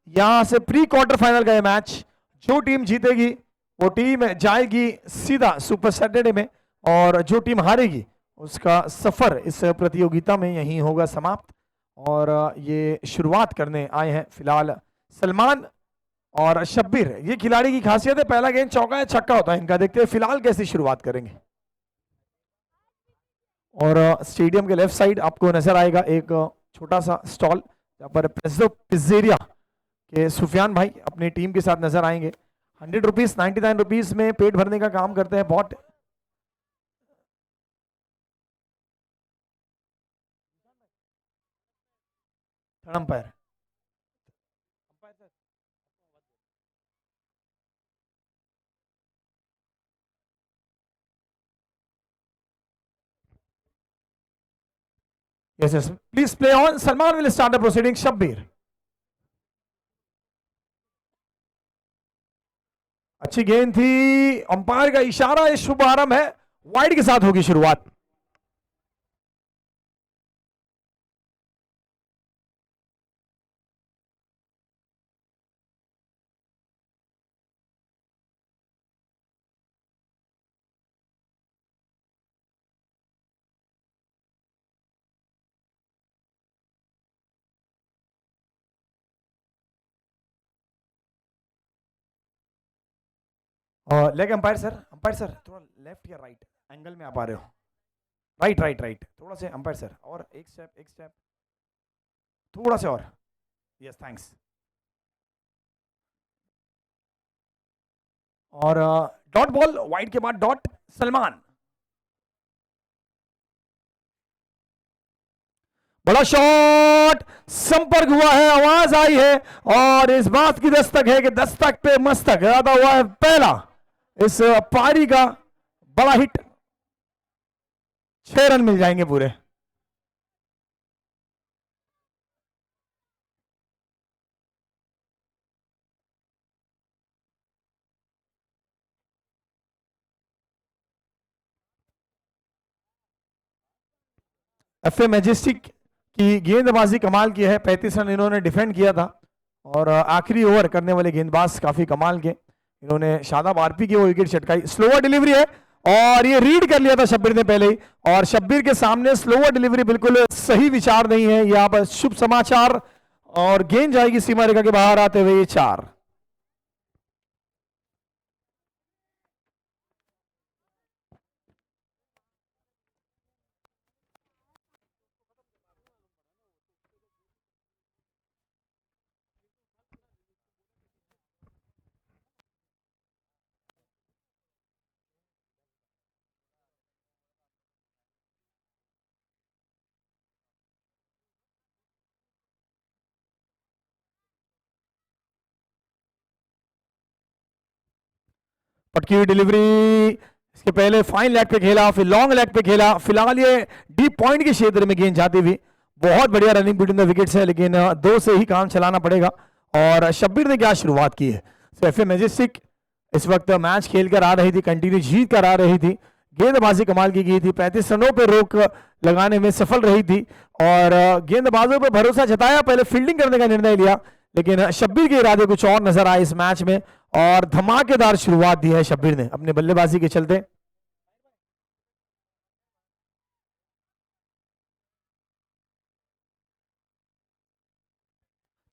यहां से pre quarter final का ये मैच, जो टीम जीतेगी वो टीम जाएगी सीधा सुपर सैटरडे में, और जो टीम हारेगी उसका सफर इस प्रतियोगिता में यहीं होगा समाप्त। और ये शुरुआत करने आए हैं फिलहाल सलमान और शब्बीर। ये खिलाड़ी की खासियत है, पहला गेंद चौका या छक्का होता है इनका। देखते हैं फिलहाल कैसी शुरुआत करेंगे। और स्टेडियम के लेफ्ट साइड आपको नजर आएगा एक छोटा सा स्टॉल, जहाँ पर प्रेसिडो पिज्जेरिया के सुफियान भाई अपनी टीम के साथ नजर आएंगे। 100 रुपीज 99 रुपीज में पेट भरने का काम करते हैं। बहुत umpire yes yes please play on. Salman will start the proceeding. Shabbir, अच्छी गेंद थी, अंपायर का इशारा, ये शुभ आरंभ है, वाइड के साथ होगी शुरुआत। लेग अंपायर सर थोड़ा लेफ्ट या राइट एंगल में आप आ रहे हो। राइट राइट राइट, थोड़ा से अंपायर सर, और एक स्टेप थोड़ा से और। Yes thanks. और डॉट बॉल, वाइड के बाद डॉट। सलमान, बड़ा शॉट, संपर्क हुआ है, आवाज आई है, और इस बात की दस्तक है कि दस्तक पे मस्तक ज्यादा हुआ है। पहला इस पारी का बड़ा हिट, 6 रन मिल जाएंगे पूरे। एफए मैजेस्टिक की गेंदबाजी कमाल की है, 35 रन इन्होंने डिफेंड किया था, और आखिरी ओवर करने वाले गेंदबाज काफी कमाल के, इन्होंने शादाब आरपी की वो विकेट छटकाई। स्लोअर डिलीवरी है, और ये रीड कर लिया था शब्बीर ने पहले ही, और शब्बीर के सामने स्लोअर डिलीवरी बिल्कुल सही विचार नहीं है। यहाँ पर शुभ समाचार, और गेंद जाएगी सीमा रेखा के बाहर आते हुए ये 4। पटकी हुई डिलीवरी, इसके पहले फाइन लेग पे खेला, फिर लॉन्ग लेग पे खेला, फिलहाल ये डीप पॉइंट के क्षेत्र में गेंद जाती हुई। बहुत बढ़िया रनिंग बिटवीन द विकेट्स है, लेकिन 2 से ही काम चलाना पड़ेगा। और शब्बीर ने क्या शुरुआत की है। एफए मैजेस्टिक इस वक्त मैच खेल कर आ रही थी, कंटिन्यू जीत कर आ रही थी, गेंदबाजी कमाल की गई थी, 35 रनों पर रोक लगाने में सफल रही थी, और गेंदबाजों पर भरोसा जताया, पहले फील्डिंग करने का निर्णय लिया, लेकिन शब्बीर के इरादे कुछ और नजर आए इस मैच में, और धमाकेदार शुरुआत दी है शब्बीर ने अपने बल्लेबाजी के चलते।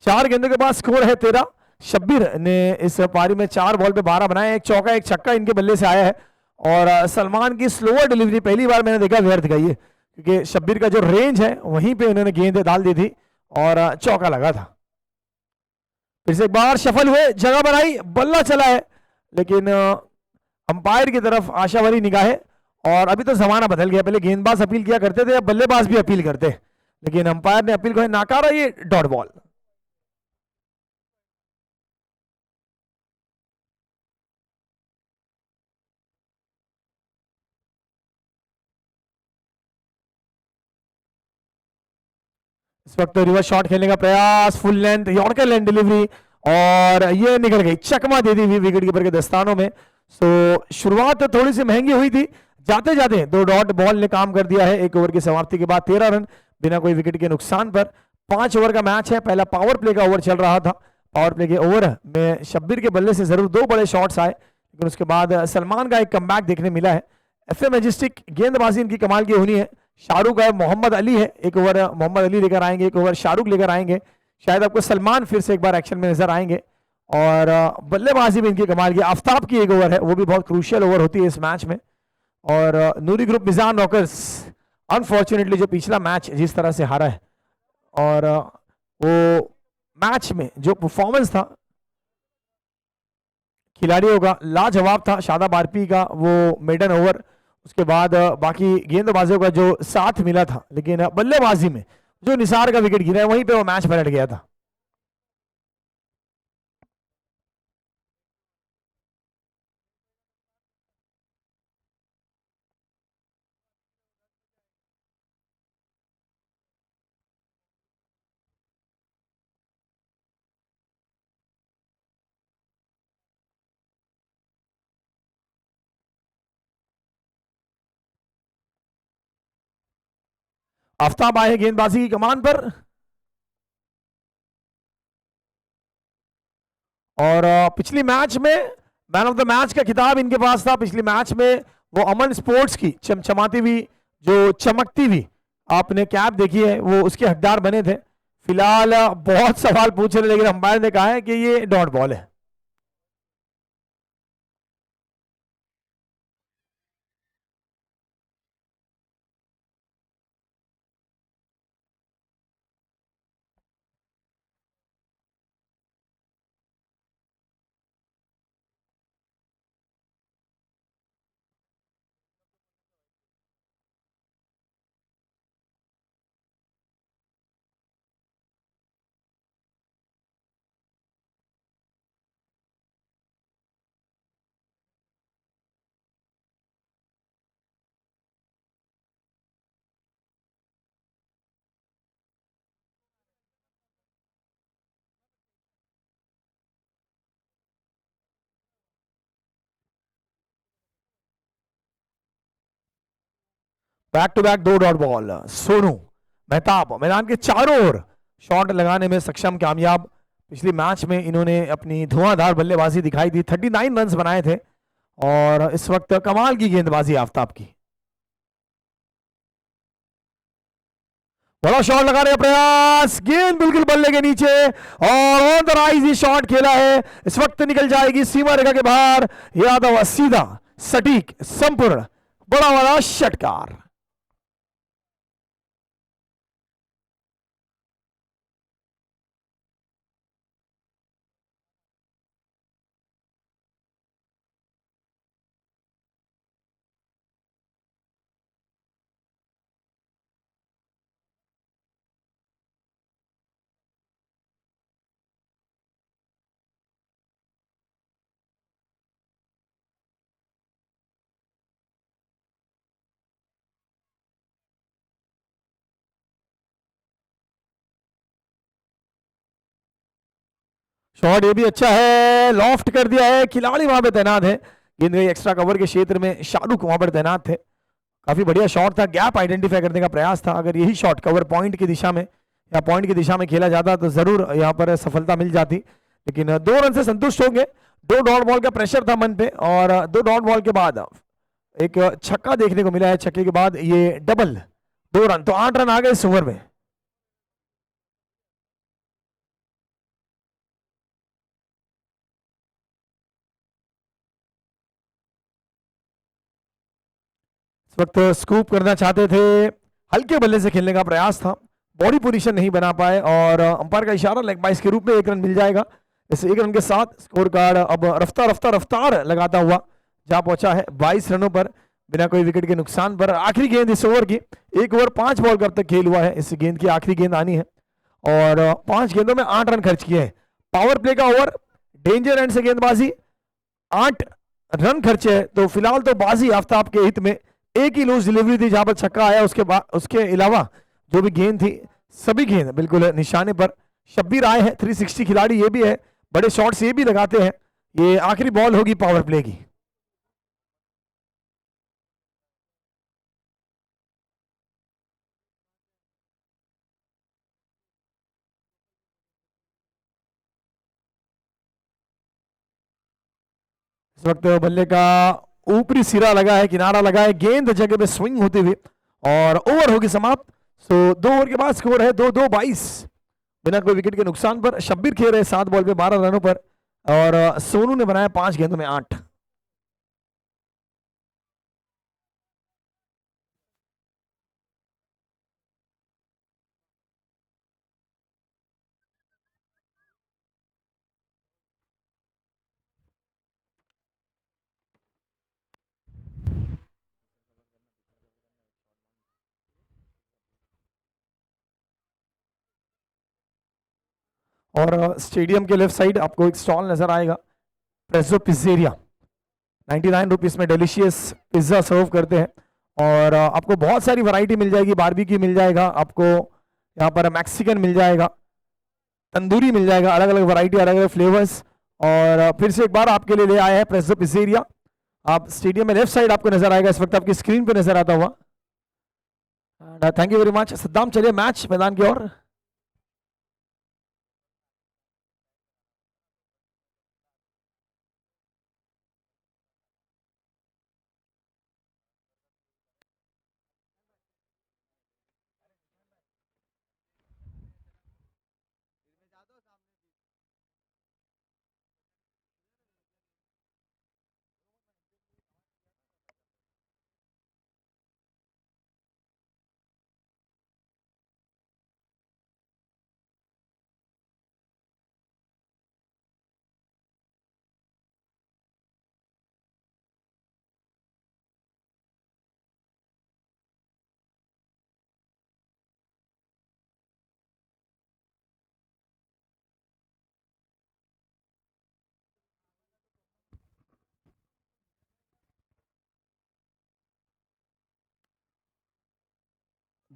चार गेंदों के बाद स्कोर है 13। शब्बीर ने इस पारी में 4 बॉल पे 12 बनाए, एक चौका एक छक्का इनके बल्ले से आया है। और सलमान की स्लोअर डिलीवरी पहली बार मैंने देखा व्यर्थ गई है, क्योंकि शब्बीर का जो रेंज है वहीं पे उन्होंने गेंद डाल दी थी, और चौका लगा था। फिर से एक बार शफल हुए, जगह बनाई, बल्ला चला है, लेकिन अंपायर की तरफ आशा भरी निगाहें। और अभी तो जमाना बदल गया, पहले गेंदबाज अपील किया करते थे, अब बल्लेबाज भी अपील करते, लेकिन अंपायर ने अपील को नाकारा, ये डॉट बॉल। इस वक्त रिवर्स शॉट खेलने का प्रयास, full length yorker length delivery, और ये निकल गई, चकमा दे दी विकेट कीपर के दस्तानों में। सो शुरुआत तो थोड़ी सी महंगी हुई थी, जाते जाते 2 डॉट बॉल ने काम कर दिया है। 1 ओवर की समाप्ति के बाद 13 रन बिना कोई विकेट के नुकसान पर। 5 ओवर का मैच है, पहला पावर प्ले का ओवर चल रहा था, पावर प्ले के ओवर में शब्बीर के बल्ले से जरूर 2 बड़े शॉट्स आए, लेकिन उसके बाद सलमान का एक कमबैक देखने मिला है। एफए मैजेस्टिक गेंदबाजी इनकी कमाल की होनी है। शाहरुख है, मोहम्मद अली है, एक ओवर मोहम्मद अली लेकर आएंगे, एक ओवर शाहरुख लेकर आएंगे। शायद आपको सलमान फिर से एक बार एक्शन में नजर आएंगे। और बल्लेबाजी में इनकी कमाल की, आफ्ताब की एक ओवर है, वो भी बहुत क्रूशियल ओवर होती है इस मैच में। और नूरी ग्रुप मिजान रॉकर्स अनफॉर्चुनेटली जो पिछला मैच जिस तरह से हारा है, और वो मैच में जो परफॉर्मेंस था खिलाड़ियों का लाजवाब था। शादाब आरपी का वो मेडन ओवर, उसके बाद बाकी गेंदबाजों का जो साथ मिला था, लेकिन बल्लेबाजी में जो निसार का विकेट गिरा है वहीं पे वो मैच पलट गया था। आफ्ताब आए गेंदबाजी की कमान पर, और पिछली मैच में मैन ऑफ द मैच का खिताब इनके पास था। पिछली मैच में वो अमन स्पोर्ट्स की चमचमाती हुई, जो चमकती हुई आपने कैप देखी है, वो उसके हकदार बने थे। फिलहाल बहुत सवाल पूछ रहे, लेकिन अंपायर ने कहा है कि ये डॉट बॉल है। Back to back 2 dot ball. Sonu Mehtab मैदान के चारों ओर शॉट लगाने में सक्षम, कामयाब। पिछली मैच में इन्होंने अपनी धुआंधार बल्लेबाजी दिखाई दी, 39 रन बनाए थे, और इस वक्त कमाल की गेंदबाजी आफ्ताब की। बड़ा शॉट लगा रहे प्रयास, गेंद बिल्कुल बल्ले के नीचे, और on the rise he shot खेला है। इस वक्त निकल जाएगी सीमा रेखा के बाहर। यादव सीधा सटीक संपूर्ण बड़ा वाला षटकार। शॉट ये भी अच्छा है, लॉफ्ट कर दिया है, खिलाड़ी वहां पे तैनात है। गेंद गई एक्स्ट्रा कवर के क्षेत्र में, शाहरुख वहां पर तैनात थे। काफी बढ़िया शॉट था, गैप आइडेंटिफाई करने का प्रयास था। अगर यही शॉट कवर पॉइंट की दिशा में या पॉइंट की दिशा में खेला जाता तो जरूर यहाँ पर सफलता मिल जाती, लेकिन 2 रन से संतुष्ट होंगे। 2 डॉट बॉल का प्रेशर था मन पे, और 2 डॉट बॉल के बाद एक छक्का देखने को मिला है। छक्के के बाद ये डबल 2 रन, तो 8 रन आ गए इस ओवर में। इस वक्त स्कूप करना चाहते थे, हल्के बल्ले से खेलने का प्रयास था, बॉडी पोजीशन नहीं बना पाए, और अंपायर का इशारा लेग बाइस के रूप में 1 रन मिल जाएगा। इस 1 रन के साथ स्कोर कार्ड अब रफ्तार रफ्तार रफ्तार लगाता हुआ जा पहुंचा है 22 रनों पर, बिना कोई विकेट के नुकसान पर। आखिरी गेंद इस ओवर की, 1 ओवर 5 बॉल का अब तक खेल हुआ है, इस गेंद की आखिरी गेंद आनी है, और 5 गेंदों में 8 रन खर्च किए हैं। पावर प्ले का ओवर, डेंजर एंड से गेंदबाजी, 8 रन खर्चे है, तो फिलहाल तो बाजी आफ्ताब के हित में। एक ही लूज डिलीवरी थी जहां पर छक्का आया, उसके बाद उसके अलावा जो भी गेंद थी सभी गेंद बिल्कुल निशाने पर। शब्बीर आए हैं, 360 खिलाड़ी ये भी है, बड़े शॉट्स ये भी लगाते हैं। ये आखिरी बॉल होगी पावर प्ले की। इस वक्त बल्ले का ऊपरी सिरा लगा है, किनारा लगा है, गेंद जगह पे स्विंग होते हुए और ओवर होगी समाप्त। सो 2 ओवर के बाद स्कोर है 2-2-22 बिना कोई विकेट के नुकसान पर। शब्बीर खेल रहे 7 बॉल पे 12 रनों पर और सोनू ने बनाया 5 गेंदों में 8। और स्टेडियम के लेफ्ट साइड आपको एक स्टॉल नजर आएगा, प्रेजो पिज्जेरिया। 99 रुपीस में डिलीशियस पिज्जा सर्व करते हैं और आपको बहुत सारी वैरायटी मिल जाएगी। बारबेक्यू मिल जाएगा आपको, यहाँ पर मैक्सिकन मिल जाएगा, तंदूरी मिल जाएगा, अलग अलग वैरायटी, अलग अलग फ्लेवर्स। और फिर से एक बार आपके लिए ले आया है प्रेजो पिज्जेरिया। आप स्टेडियम में लेफ्ट साइड आपको नजर आएगा, इस वक्त आपकी स्क्रीन पे नजर आता हुआ। Thank you very much Saddam. चलिए मैच मैदान की ओर।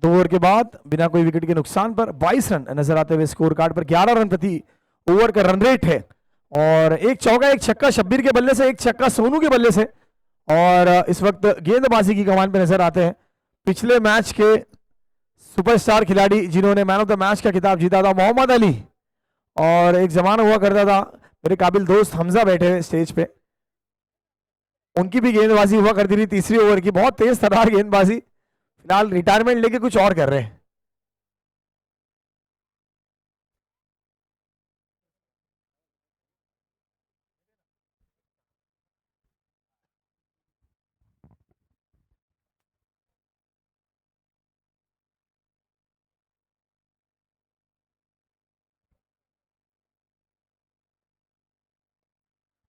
दो ओवर के बाद बिना कोई विकेट के नुकसान पर 22 रन नजर आते हुए स्कोर कार्ड पर। 11 रन प्रति ओवर का रन रेट है और एक चौका एक छक्का शब्बीर के बल्ले से, एक छक्का सोनू के बल्ले से। और इस वक्त गेंदबाजी की कमान पे नजर आते हैं पिछले मैच के सुपरस्टार खिलाड़ी जिन्होंने मैन ऑफ द मैच का खिताब जीता था, मोहम्मद अली। और एक जमाना हुआ करता था, मेरे काबिल दोस्त हमजा बैठे हुए स्टेज पे, उनकी भी गेंदबाजी हुआ करती थी तीसरी ओवर की, बहुत तेज तर्रार गेंदबाजी। फिलहाल रिटायरमेंट लेके कुछ और कर रहे हैं।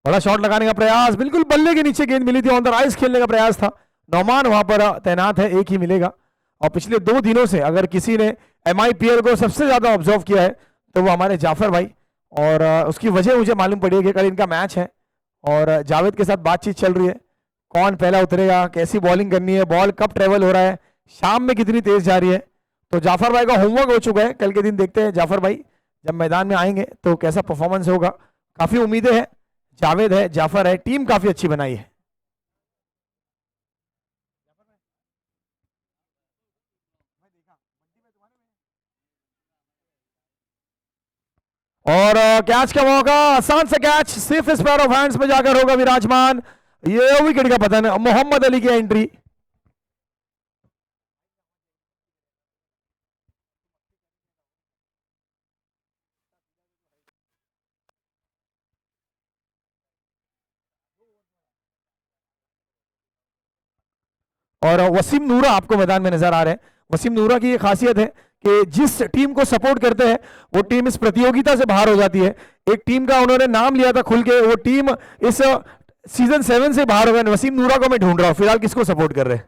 बड़ा शॉट लगाने का प्रयास, बिल्कुल बल्ले के नीचे गेंद मिली थी, ऑन द राइज खेलने का प्रयास था। नौमान वहां पर तैनात है, एक ही मिलेगा। और पिछले 2 दिनों से अगर किसी ने MIPL को सबसे ज्यादा ऑब्जर्व किया है तो वो हमारे जाफर भाई। और उसकी वजह मुझे मालूम पड़ी है कि कल इनका मैच है और जावेद के साथ बातचीत चल रही है, कौन पहला उतरेगा, कैसी बॉलिंग करनी है, बॉल कब ट्रेवल हो रहा है, शाम में कितनी तेज जा रही है। तो जाफर भाई का होमवर्क हो चुका है, कल के दिन देखते हैं जाफर भाई जब मैदान में आएंगे तो कैसा परफॉर्मेंस होगा। काफी उम्मीदें हैं, जावेद है, जाफर है, टीम काफी अच्छी बनाई है। और कैच का मौका, आसान से कैच सिर्फ स्पेयर ऑफ हैंड्स में जाकर होगा विराजमान। ये विकेट का पतन, मोहम्मद अली की एंट्री। और वसीम नूरा आपको मैदान में नजर आ रहे हैं। वसीम नूरा की ये खासियत है कि जिस टीम को सपोर्ट करते हैं वो टीम इस प्रतियोगिता से बाहर हो जाती है। एक टीम का उन्होंने नाम लिया था खुल के, वो टीम इस सीजन 7 से बाहर हो गए। वसीम नूरा को मैं ढूंढ रहा हूं, फिलहाल किसको सपोर्ट कर रहे हैं।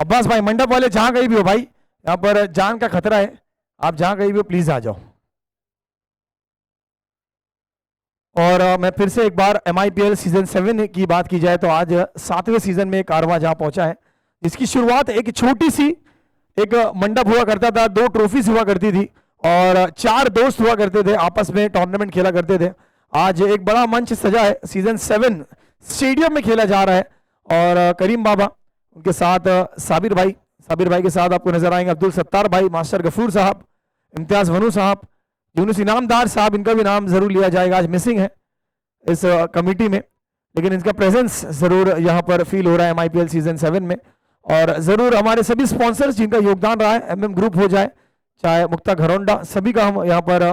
अब्बास भाई मंडप वाले जहां कहीं भी हो भाई, यहाँ पर जान का खतरा है, आप जहां कहीं भी हो प्लीज आ जाओ। और मैं फिर से एक बार MIPL सीजन 7 की बात की जाए तो आज 7वें सीजन में कारवां जहां पहुंचा है, जिसकी शुरुआत एक छोटी सी एक मंडप हुआ करता था, 2 ट्रॉफीज हुआ करती थी और 4 दोस्त हुआ करते थे, आपस में टूर्नामेंट खेला करते थे। आज एक बड़ा मंच सजा है, सीजन 7 स्टेडियम में खेला जा रहा है और करीम बाबा उनके साथ साबिर भाई के साथ आपको नजर आएंगे अब्दुल सत्तार भाई, मास्टर गफूर साहब, इम्तियाज वनू साहब, यूनुस इनामदार साहब, इनका भी नाम जरूर लिया जाएगा, आज मिसिंग है इस कमेटी में, लेकिन इनका प्रेजेंस जरूर यहाँ पर फील हो रहा है MIPL सीजन 7 में। और जरूर हमारे सभी स्पॉन्सर्स जिनका योगदान रहा है, MM ग्रुप हो जाए चाहे मुक्ता घरौंडा, सभी का हम यहाँ पर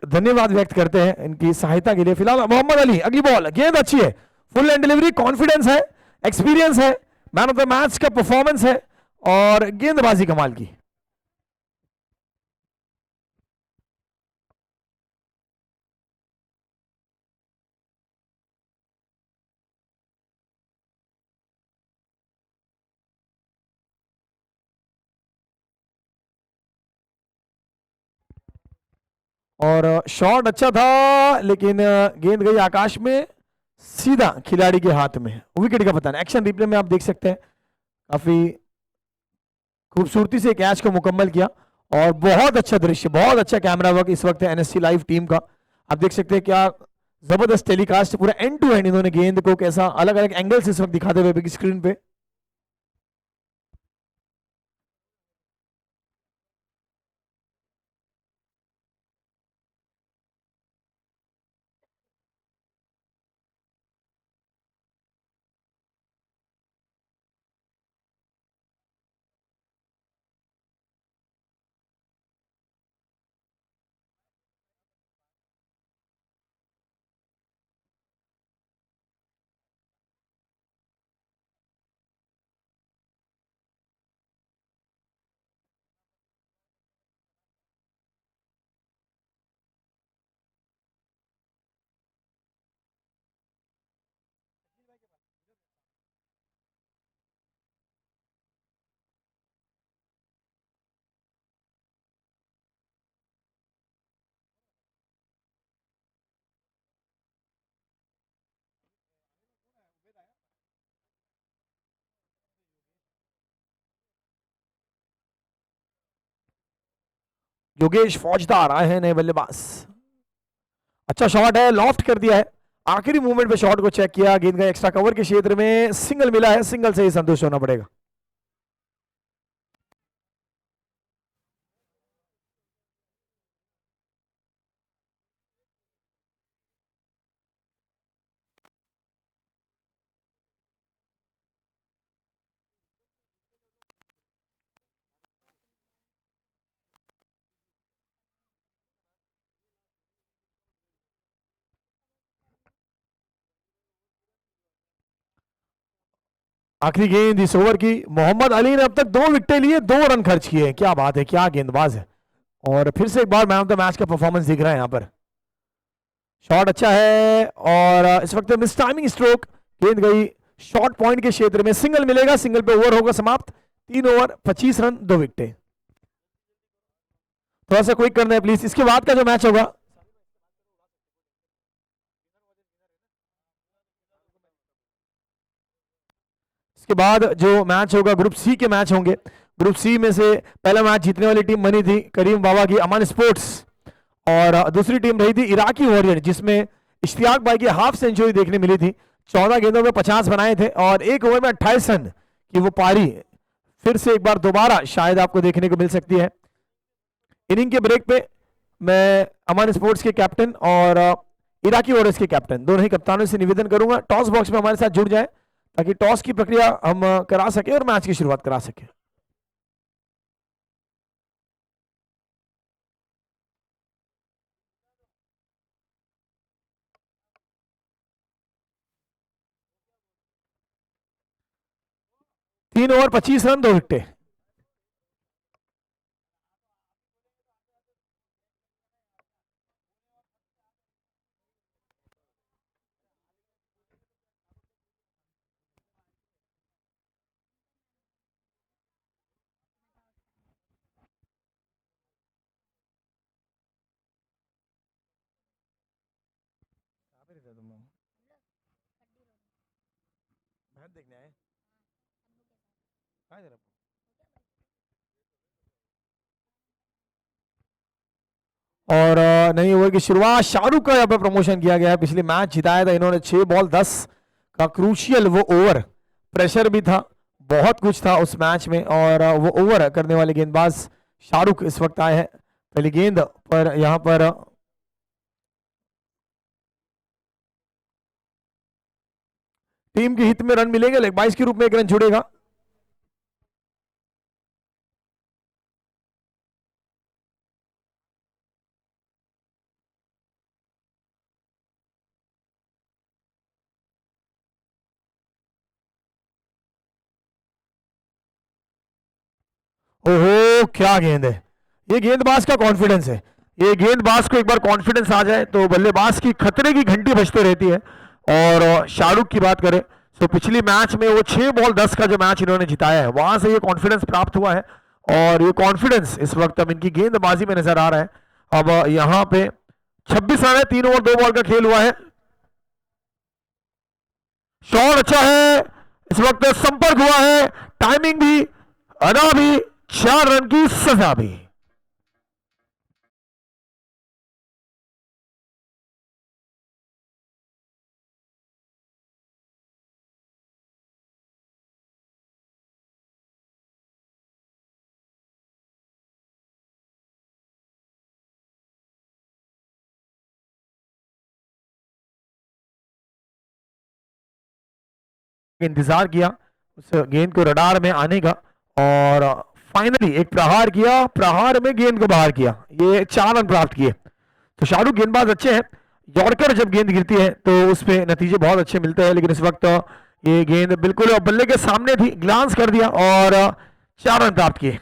धन्यवाद व्यक्त करते हैं इनकी सहायता के लिए। फिलहाल मोहम्मद अली, अगली बॉल, गेंद अच्छी है, फुल एंड डिलीवरी, कॉन्फिडेंस है, एक्सपीरियंस है, मैन ऑफ द मैच का परफॉर्मेंस है और गेंदबाजी कमाल की। और शॉट अच्छा था लेकिन गेंद गई आकाश में, सीधा खिलाड़ी के हाथ में, विकेट का पता नहीं। एक्शन रिप्ले में आप देख सकते हैं, काफी खूबसूरती से कैच को मुकम्मल किया और बहुत अच्छा दृश्य, बहुत अच्छा कैमरा वर्क इस वक्त है NSC लाइव टीम का। आप देख सकते हैं क्या जबरदस्त टेलीकास्ट, पूरा एंड टू एंड इन्होंने गेंद को कैसा अलग अलग एंगल से इस वक्त दिखाते हुए बिग स्क्रीन पे। योगेश फौजदार आए हैं नए बल्लेबाज, अच्छा शॉट है, लॉफ्ट कर दिया है, आखिरी मूवमेंट पे शॉट को चेक किया, गेंद का एक्स्ट्रा कवर के क्षेत्र में सिंगल मिला है, सिंगल से ही संतुष्ट होना पड़ेगा। आखिरी गेंद इस ओवर की, मोहम्मद अली ने अब तक 2 विकेटें लिए, 2 रन खर्च किए, क्या बात है, क्या गेंदबाज है। और फिर से एक बार मैन ऑफ द मैच का परफॉर्मेंस दिख रहा है यहाँ पर। शॉट अच्छा है और इस वक्त मिस टाइमिंग स्ट्रोक, गेंद गई शॉर्ट पॉइंट के क्षेत्र में, सिंगल मिलेगा, सिंगल पे ओवर होगा समाप्त। 3 ओवर 25 रन 2 विकेटें। थोड़ा सा क्विक करना है प्लीज, इसके बाद का जो मैच होगा इसके बाद जो मैच होगा ग्रुप सी के मैच होंगे। ग्रुप सी में से पहला मैच जीतने वाली टीम बनी थी करीम बाबा की अमन स्पोर्ट्स और दूसरी टीम रही थी इराकी वॉरियर, जिसमें इश्तियाक भाई की हाफ सेंचुरी देखने मिली थी। 14 गेंदों में 50 बनाए थे और 1 ओवर में 28 रन की वो पारी फिर से एक बार दोबारा शायद आपको देखने को मिल सकती है। इनिंग के ब्रेक पे मैं अमन स्पोर्ट्स के कैप्टन और इराकी वॉरियर्स के कैप्टन दोनों ही कप्तानों से निवेदन करूंगा टॉस बॉक्स में हमारे साथ जुड़ जाए, ताकि टॉस की प्रक्रिया हम करा सके और मैच की शुरुआत करा सके। 3 ओवर 25 रन 2 विकेटें। थे तुम लोग? भैंस देखने आए? कहाँ इधर आपको? और नई ओवर की शुरुआत शाहरुख का यहाँ पे प्रमोशन किया गया है। पिछले मैच जिताया था इन्होंने 6 बॉल 10 का क्रूशियल वो ओवर, प्रेशर भी था, बहुत कुछ था उस मैच में। और वो ओवर करने वाले गेंदबाज शाहरुख इस वक्त आए हैं पहली गेंद पर। यहाँ पर टीम के हित में रन मिलेंगे, लेग 22 के रूप में एक रन जुड़ेगा। ओहो क्या गेंद है, ये गेंदबाज का कॉन्फिडेंस है। ये गेंदबाज को एक बार कॉन्फिडेंस आ जाए तो बल्लेबाज की खतरे की घंटी बजती रहती है। और शाहरुख की बात करें तो पिछली मैच में वो 6 बॉल 10 का जो मैच इन्होंने जिताया है वहां से ये कॉन्फिडेंस प्राप्त हुआ है। और ये कॉन्फिडेंस इस वक्त अब इनकी गेंदबाजी में नजर आ रहा है। अब यहाँ पे 26 रन है, 3 ओवर 2 बॉल का खेल हुआ है। शॉट अच्छा है, इस वक्त संपर्क हुआ है, टाइमिंग भी, अदा भी, 4 रन की सजा भी। इंतजार किया उस गेंद को रडार में आने का, और फाइनली एक प्रहार किया, प्रहार में गेंद को बाहर किया, ये 4 रन प्राप्त किए। तो शाहरुख गेंदबाज अच्छे हैं, यॉर्कर जब गेंद गिरती है तो उस पे नतीजे बहुत अच्छे मिलते हैं। लेकिन इस वक्त ये गेंद बिल्कुल बल्ले के सामने थी, ग्लांस कर दिया और 4 रन प्राप्त किए।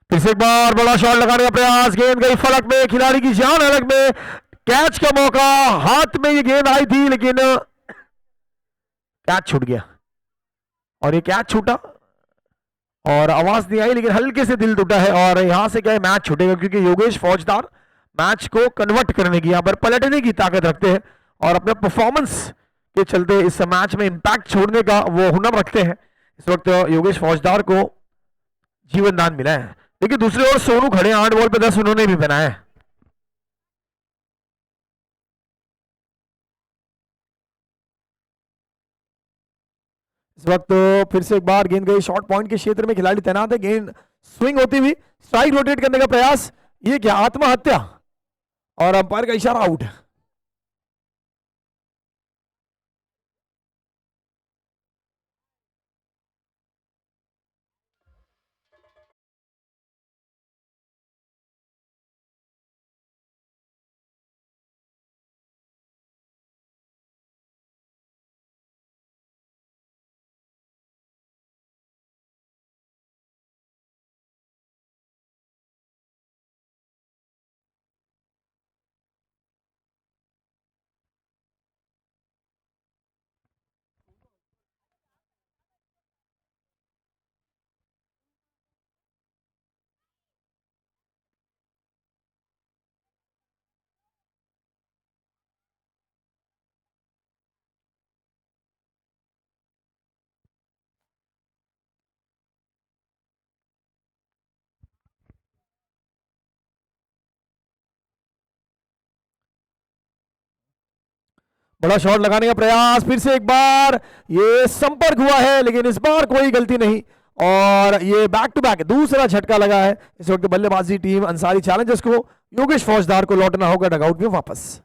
फिर से एक बार बड़ा शॉट लगाने का प्रयास, गेंद गई फलक में, खिलाड़ी की जान हलक में, कैच का मौका, हाथ में ये गेंद आई थी लेकिन कैच छूट गया। और ये कैच छूटा और आवाज नहीं आई लेकिन हल्के से दिल टूटा है। और यहां से क्या है, मैच छूटेगा क्योंकि योगेश फौजदार मैच को कन्वर्ट करने की, यहां पर पलटने की ताकत रखते हैं और अपने परफॉर्मेंस के चलते इस मैच में इंपैक्ट छोड़ने का वो हुनर रखते हैं। इस वक्त योगेश फौजदार को जीवन दान मिला है। देखिए दूसरी ओर सोनू खड़े, 8 बॉल पे 10 उन्होंने भी बनाया है। इस वक्त फिर से एक बार गेंद गई शॉर्ट पॉइंट के क्षेत्र में, खिलाड़ी तैनात है, गेंद स्विंग होती हुई स्ट्राइक रोटेट करने का प्रयास, ये क्या आत्महत्या, और अंपायर का इशारा आउट है। बड़ा शॉट लगाने का प्रयास, फिर से एक बार ये संपर्क हुआ है लेकिन इस बार कोई गलती नहीं। और ये बैक टू बैक दूसरा झटका लगा है। इस वक्त बल्लेबाजी टीम अंसारी चैलेंजर्स को, योगेश फौजदार को लौटना होगा डगआउट में वापस।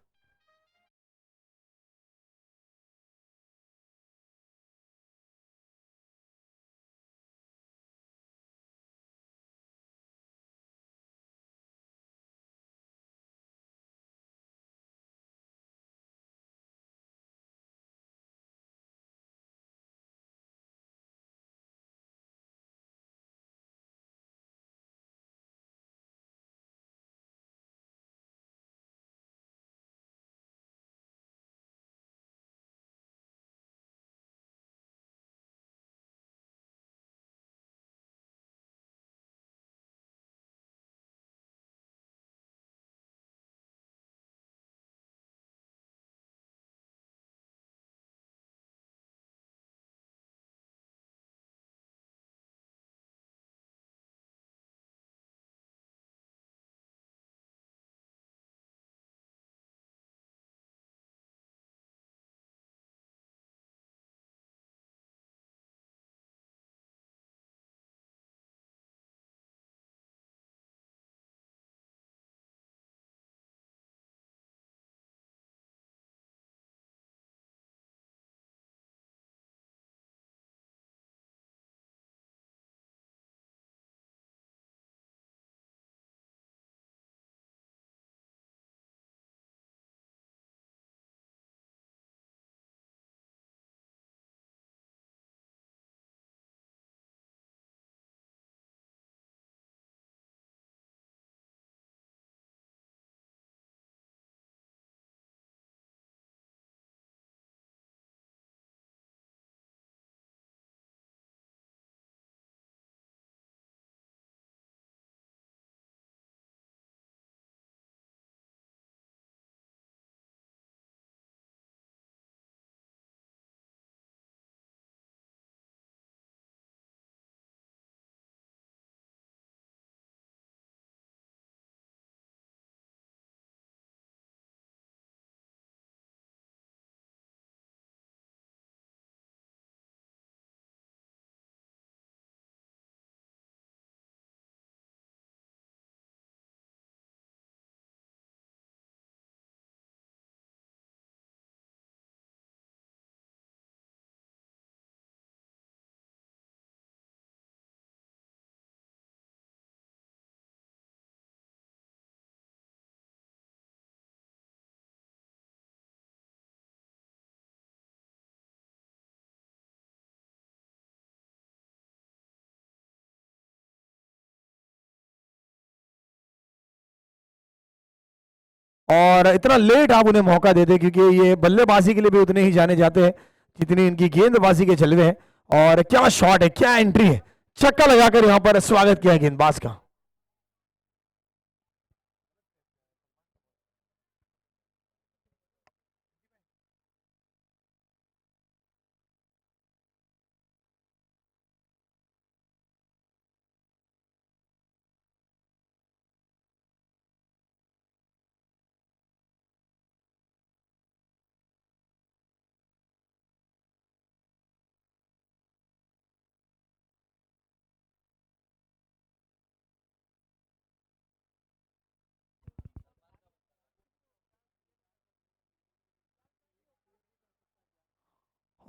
और इतना लेट आप उन्हें मौका देते, क्योंकि ये बल्लेबाजी के लिए भी उतने ही जाने जाते हैं जितनी इनकी गेंदबाजी के जलवे हैं। और क्या शॉट है, क्या एंट्री है, छक्का लगाकर यहां पर स्वागत किया गेंदबाज का।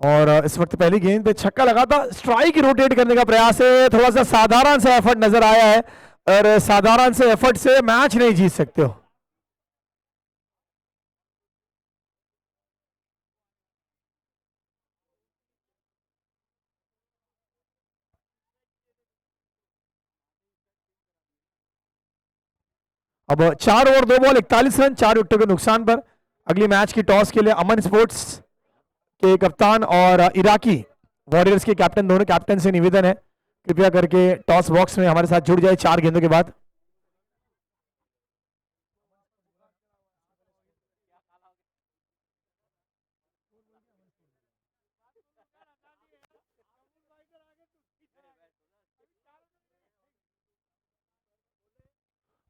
और इस वक्त पहली गेंद पे छक्का लगा था, स्ट्राइक रोटेट करने का प्रयास है, थोड़ा सा साधारण सा एफर्ट नजर आया है, और साधारण से एफर्ट से मैच नहीं जीत सकते हो। अब 4 ओवर 2 बॉल 41 रन, 4 विकेटों के नुकसान पर अगली मैच की टॉस के लिए अमन स्पोर्ट्स के कप्तान और इराकी वॉरियर्स के कैप्टन, दोनों कैप्टन से निवेदन है कृपया करके टॉस बॉक्स में हमारे साथ जुड़ जाए 4 गेंदों के बाद।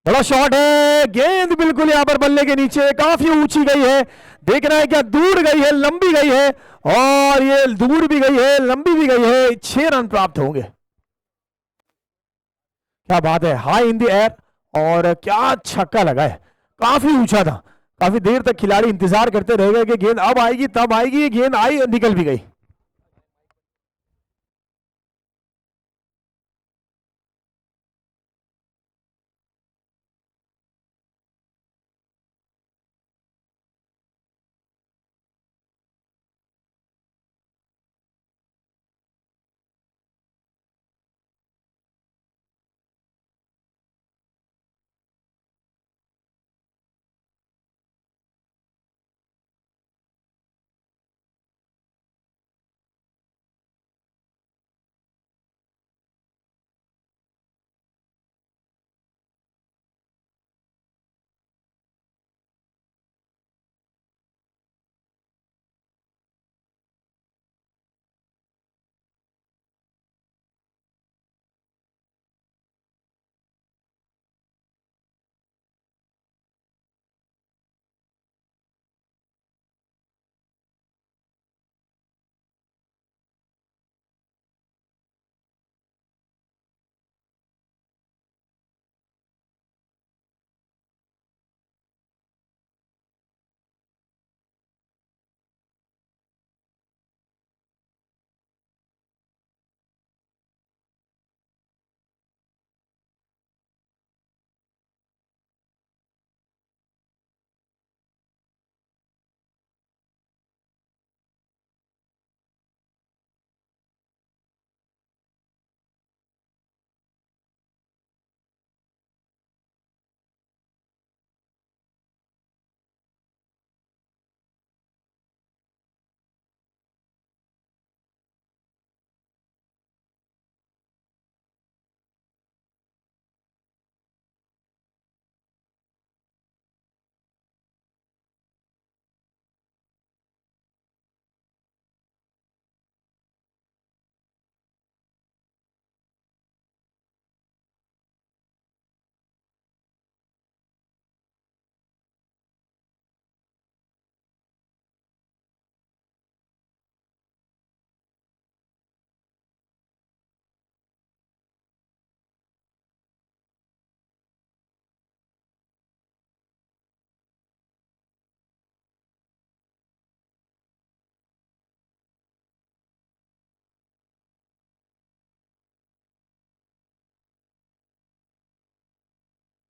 बड़ा शॉट है, गेंद बिल्कुल यहां पर बल्ले के नीचे काफी ऊंची गई है, देखना है क्या दूर गई है, लंबी गई है, और ये दूर भी गई है, लंबी भी गई है, 6 रन प्राप्त होंगे। क्या बात है, हाई इन द एयर, और क्या छक्का लगा है, काफी ऊंचा था, काफी देर तक खिलाड़ी इंतजार करते रह गए कि गेंद अब आएगी तब आएगी, ये गेंद आई, निकल भी गई।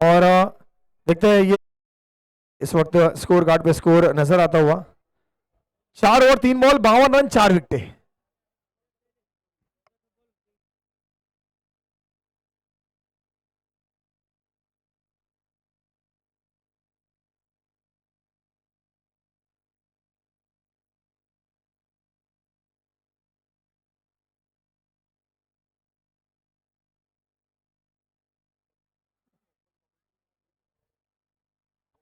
और देखते हैं ये इस वक्त स्कोर कार्ड पे स्कोर नजर आता हुआ, 4 ओवर 3 बॉल 52 रन, 4 विकेटें।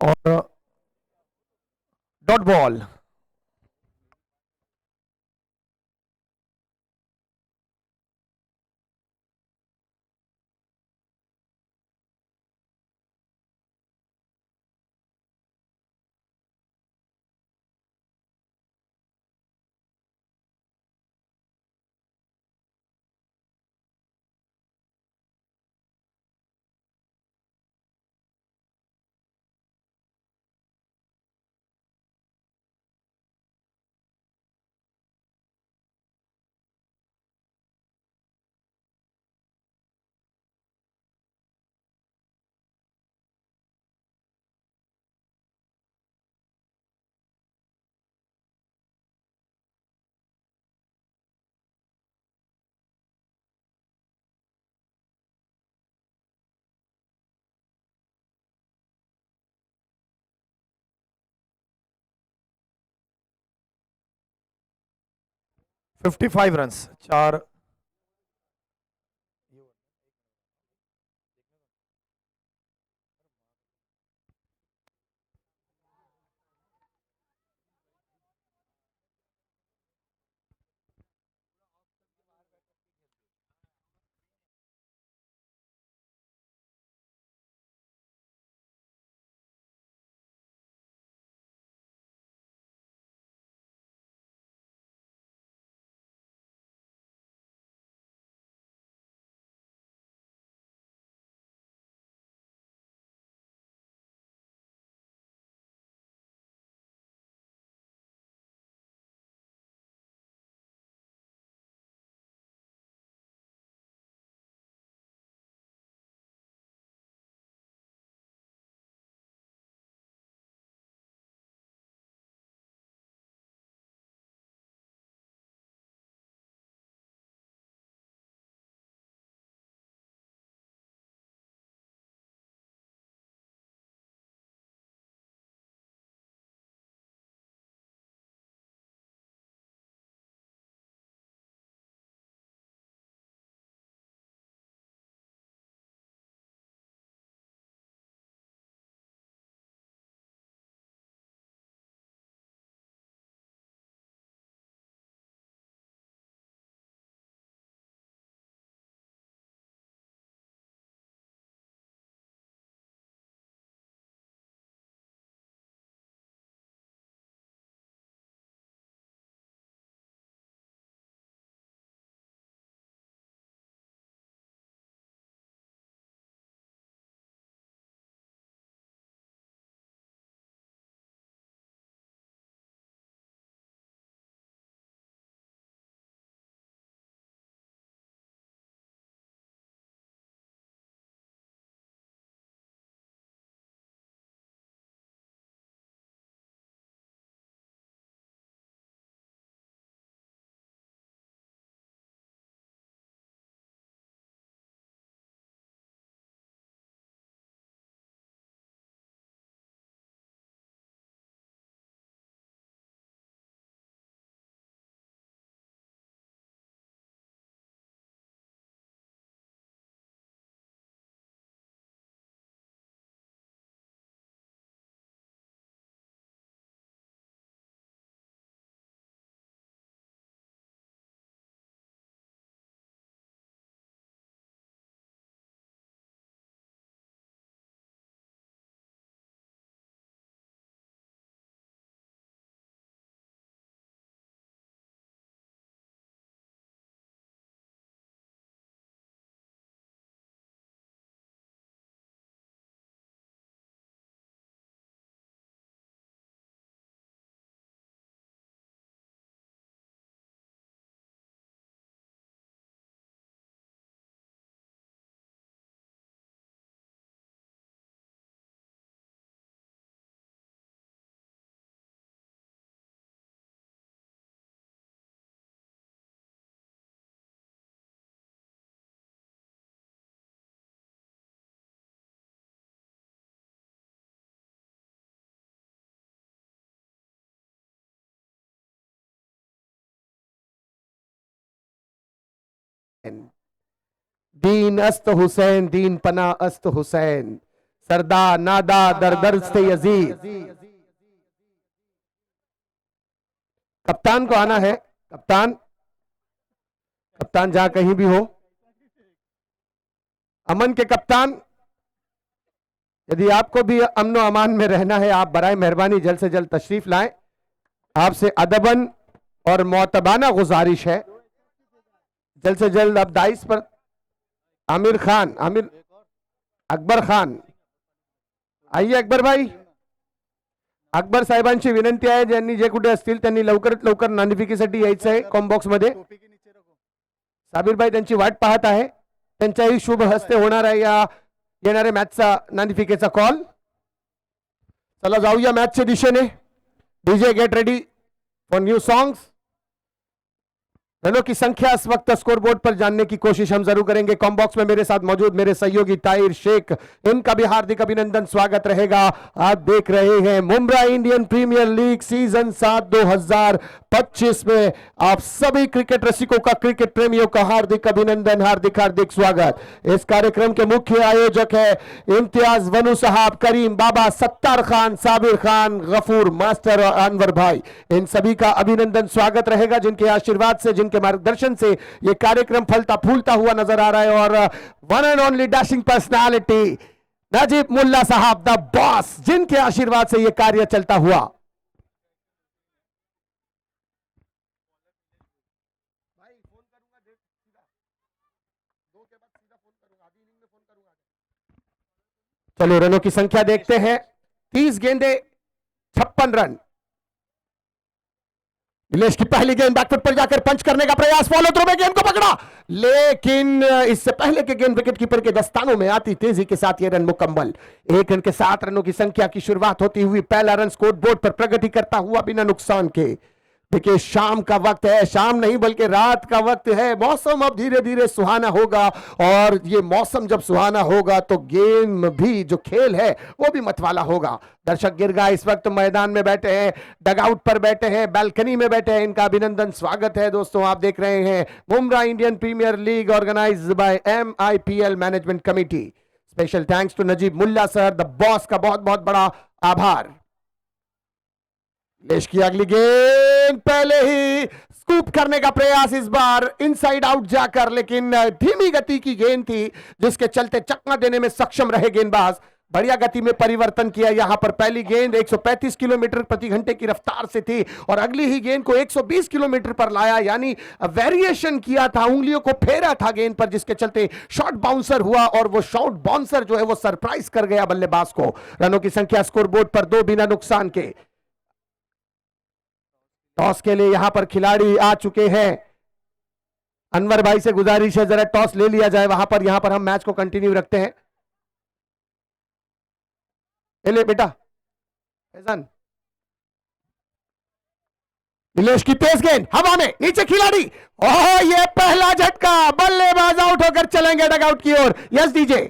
और dot ball. Fifty five run, चार। दीन अस्त हुसैन, दीन पना अस्त हुसैन, सरदा नादा दर दर से यजीद। कप्तान को आना है, कप्तान, कप्तान जहां कहीं भी हो, अमन के कप्तान, यदि आपको भी अमनो अमान में रहना है, आप बराए मेहरबानी जल्द से जल्द तशरीफ लाएं। आपसे अदबन और मोतबाना गुजारिश है, जल्द से जल्द अब दाइस पर आमिर खान, आमिर अकबर खान, आइए अकबर भाई, अकबर साहेबांची विनंती आहे ज्यांनी जे कुठे असतील त्यांनी लवकरात लवकर नोटिफिकेशनसाठी यायचं आहे कॉम्बॉक्स मध्ये। साबिर भाई त्यांची वाट पाहत आहे, त्यांच्याही शुभ हस्ते होणार आहे या येणाऱ्या मॅचचा नोटिफिकेशनचा कॉल। चला जाऊया मॅचच्या दिशेने। DJ get ready for new songs. रनों की संख्या इस वक्त स्कोरबोर्ड पर जानने की कोशिश हम जरूर करेंगे। कॉम्बॉक्स में मेरे साथ मौजूद मेरे सहयोगी ताहिर शेख, इनका भी हार्दिक अभिनंदन स्वागत रहेगा। आप देख रहे हैं Mumbai Indian Premier League season 7 2025 में आप सभी क्रिकेट रसिकों का, क्रिकेट प्रेमियों का हार्दिक अभिनंदन, हार्दिक हार्दिक स्वागत। इस कार्यक्रम के मुख्य आयोजक है इम्तियाज वनु साहब, करीम बाबा, सत्तार खान, साबिर खान, गफूर मास्टर और अनवर भाई, इन सभी का अभिनंदन स्वागत रहेगा जिनके आशीर्वाद से, जिनके मार्गदर्शन से ये कार्यक्रम फलता फूलता हुआ नजर आ रहा है। और one and only dashing personality Najeeb Mulla साहब द बॉस, जिनके आशीर्वाद से ये कार्य चलता हुआ। चलो रनों की संख्या देखते हैं। 30 गेंदे 56 रन। नीलेश की पहली गेंद बैकफुट पर जाकर पंच करने का प्रयास, फॉलो थ्रो में गेंद को पकड़ा, लेकिन इससे पहले के गेंद विकेट कीपर के दस्तानों में आती तेजी के साथ यह रन मुकम्मल। 1 रन के 7 रनों की संख्या की शुरुआत होती हुई पहला रन स्कोर बोर्ड पर प्रगति करता हुआ बिना नुकसान के। देखिए शाम का वक्त है, शाम नहीं बल्कि रात का वक्त है, मौसम अब धीरे धीरे सुहाना होगा और ये मौसम जब सुहाना होगा तो गेम भी, जो खेल है वो भी मतवाला होगा। दर्शक गिरगा इस वक्त मैदान में बैठे हैं, डगआउट पर बैठे हैं, बालकनी में बैठे हैं, इनका अभिनंदन स्वागत है। दोस्तों आप देख रहे हैं Mumbai Indian Premier League organised by MIPL management committee. Special thanks to Najeeb Mulla sir the boss का बहुत बहुत बड़ा आभार। लेश की अगली गेंद, पहले ही स्कूप करने का प्रयास, इस बार इनसाइड आउट जाकर, लेकिन धीमी गति की गेंद थी जिसके चलते चकमा देने में सक्षम रहे गेंदबाज। बढ़िया गति में परिवर्तन किया यहां पर। पहली गेंद 135 किलोमीटर प्रति घंटे की रफ्तार से थी और अगली ही गेंद को 120 किलोमीटर पर लाया, यानी वेरिएशन किया था, उंगलियों को फेरा था गेंद पर, जिसके चलते शॉर्ट बाउंसर हुआ और वो शॉर्ट बाउंसर जो है वो सरप्राइज कर गया बल्लेबाज को। रनों की संख्या स्कोरबोर्ड पर 2 बिना नुकसान के। टॉस के लिए यहां पर खिलाड़ी आ चुके हैं। अनवर भाई से गुजारिश है जरा टॉस ले लिया जाए वहां पर, यहां पर हम मैच को कंटिन्यू रखते हैं। ले बेटा फैजान। नीलेश की तेज गेंद हवा में, नीचे खिलाड़ी, ओह ये पहला झटका, बल्लेबाज आउट होकर चलेंगे डगआउट की ओर। Yes DJ.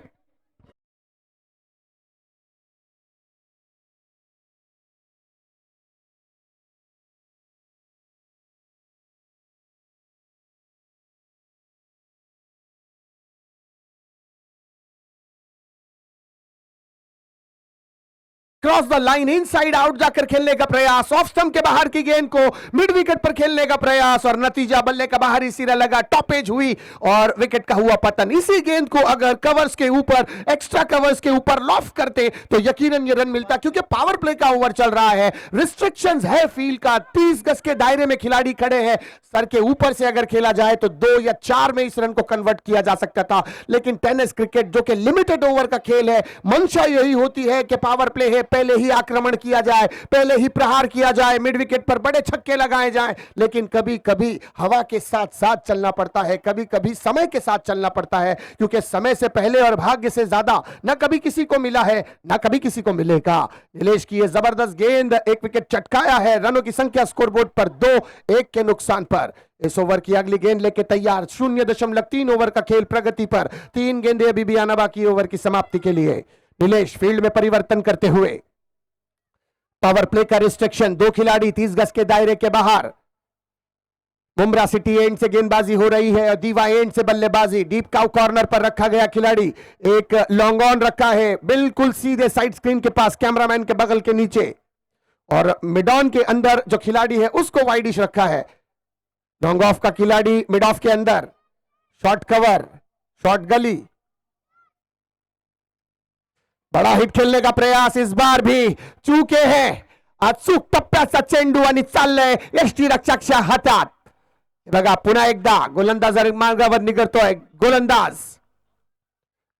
Cross the line, inside out जाकर खेलने का प्रयास, ऑफ स्टंप के बाहर की गेंद को मिड विकेट पर खेलने का प्रयास और नतीजा बल्ले का बाहरी सिरा लगा, टॉपेज हुई और विकेट का हुआ पतन। इसी गेंद को अगर कवर्स के ऊपर, एक्स्ट्रा कवर्स के ऊपर लॉफ्ट करते तो यकीनन ये रन मिलता, क्योंकि पावर प्ले का ओवर चल रहा है, रिस्ट्रिक्शंस है फील्ड का, 30 गज के दायरे में खिलाड़ी खड़े हैं, सर के ऊपर से अगर खेला जाए तो 2 या 4 में इस रन को कन्वर्ट किया जा सकता था। लेकिन टेनिस क्रिकेट जो कि लिमिटेड ओवर का खेल है, मंशा यही होती है कि पावर प्ले है, पहले ही आक्रमण किया जाए, पहले ही प्रहार किया जाए, मिड विकेट पर बड़े छक्के लगाए जाएं। लेकिन कभी कभी हवा के साथ साथ चलना पड़ता है, कभी कभी समय के साथ चलना पड़ता है, क्योंकि समय से पहले और भाग्य से ज्यादा न कभी किसी को मिला है न कभी किसी को मिलेगा। नीलेश की यह जबरदस्त गेंद, एक विकेट चटकाया है। रनों की संख्या स्कोरबोर्ड पर 2-1 के नुकसान पर। इस ओवर की अगली गेंद लेके तैयार, 0.3 ओवर का खेल प्रगति पर, 3 गेंदें अभी भी आना बाकी ओवर की समाप्ति के लिए। नीलेश फील्ड में परिवर्तन करते हुए, पावर प्ले का रिस्ट्रिक्शन, 2 खिलाड़ी 30 गज के दायरे के बाहर। मुम्बरा सिटी एंड से गेंदबाजी हो रही है और दीवा एंड से बल्लेबाजी। डीप काउ कॉर्नर पर रखा गया खिलाड़ी, एक लॉन्ग ऑन रखा है बिल्कुल सीधे साइड स्क्रीन के पास, कैमरामैन के बगल के नीचे, और मिड ऑन के अंदर जो खिलाड़ी है उसको वाइडिश रखा है। लॉन्ग ऑफ का खिलाड़ी मिड ऑफ के अंदर, शॉर्ट कवर, शॉर्ट गली, बड़ा हिट खेलने का प्रयास इस बार भी चूके हैं। अचूक टप्प्याचा चेंडू आणि चाललंय यष्टी रक्षकच्या हातात। बघा पुन्हा एकदा गोलंदाज मार्गावर निकलतोय गोलंदाज,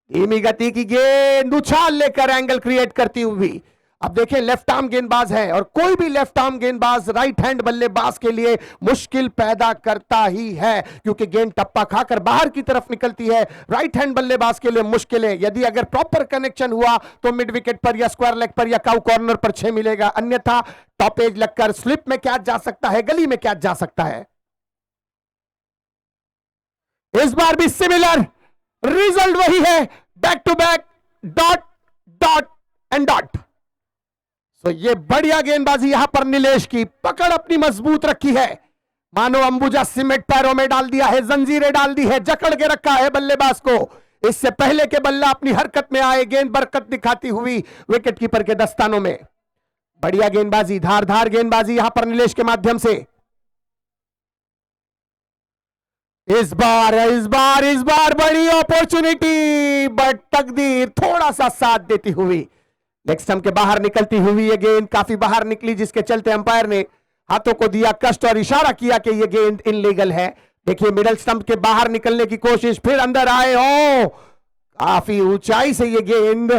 धीमी गति की गेंद उछाल लेकर एंगल क्रिएट करती हुई। अब देखें लेफ्ट आर्म गेंदबाज है और कोई भी लेफ्ट आर्म गेंदबाज राइट हैंड बल्लेबाज के लिए मुश्किल पैदा करता ही है, क्योंकि गेंद टप्पा खाकर बाहर की तरफ निकलती है। राइट हैंड बल्लेबाज के लिए मुश्किल है। यदि अगर प्रॉपर कनेक्शन हुआ तो मिड विकेट पर या स्क्वायर लेग पर या काउ कॉर्नर पर 6 मिलेगा, अन्यथा टॉप एज लगकर स्लिप में कैच जा सकता है, गली में कैच जा सकता है। इस बार भी सिमिलर रिजल्ट वही है, back to back, dot dot and dot. तो ये बढ़िया गेंदबाजी यहां पर नीलेश की, पकड़ अपनी मजबूत रखी है, मानो अंबुजा सीमेंट पैरों में डाल दिया है, जंजीरें डाल दी है, जकड़ के रखा है बल्लेबाज को। इससे पहले के बल्ला अपनी हरकत में आए, गेंद बरकत दिखाती हुई विकेट कीपर के दस्तानों में। बढ़िया गेंदबाजी, धारदार गेंदबाजी यहां पर नीलेश के माध्यम से। इस बार बड़ी अपॉर्चुनिटी, बट तकदीर थोड़ा सा साथ देती हुई लेग स्टंप के बाहर निकलती हुई ये गेंद काफी बाहर निकली, जिसके चलते अंपायर ने हाथों को दिया कष्ट और इशारा किया कि ये गेंद इनलीगल है। देखिए मिडल स्टंप के बाहर निकलने की कोशिश, फिर अंदर आए, ओ काफी ऊंचाई से ये गेंद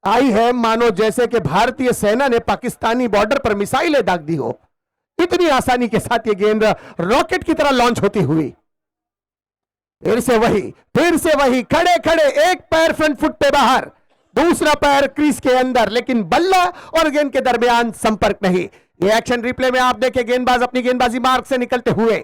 आई है, मानो जैसे कि भारतीय सेना ने पाकिस्तानी बॉर्डर पर मिसाइलें दाग दी हो। इतनी आसानी के साथ ये गेंद रॉकेट की तरह लॉन्च होती हुई। फिर से वही खड़े खड़े, एक पैर फ्रंट फुट पे बाहर, दूसरा पैर क्रीज के अंदर, लेकिन बल्ला और गेंद के दरमियान संपर्क नहीं। ये एक्शन रिप्ले में आप देखें, गेंदबाज अपनी गेंदबाजी मार्ग से निकलते हुए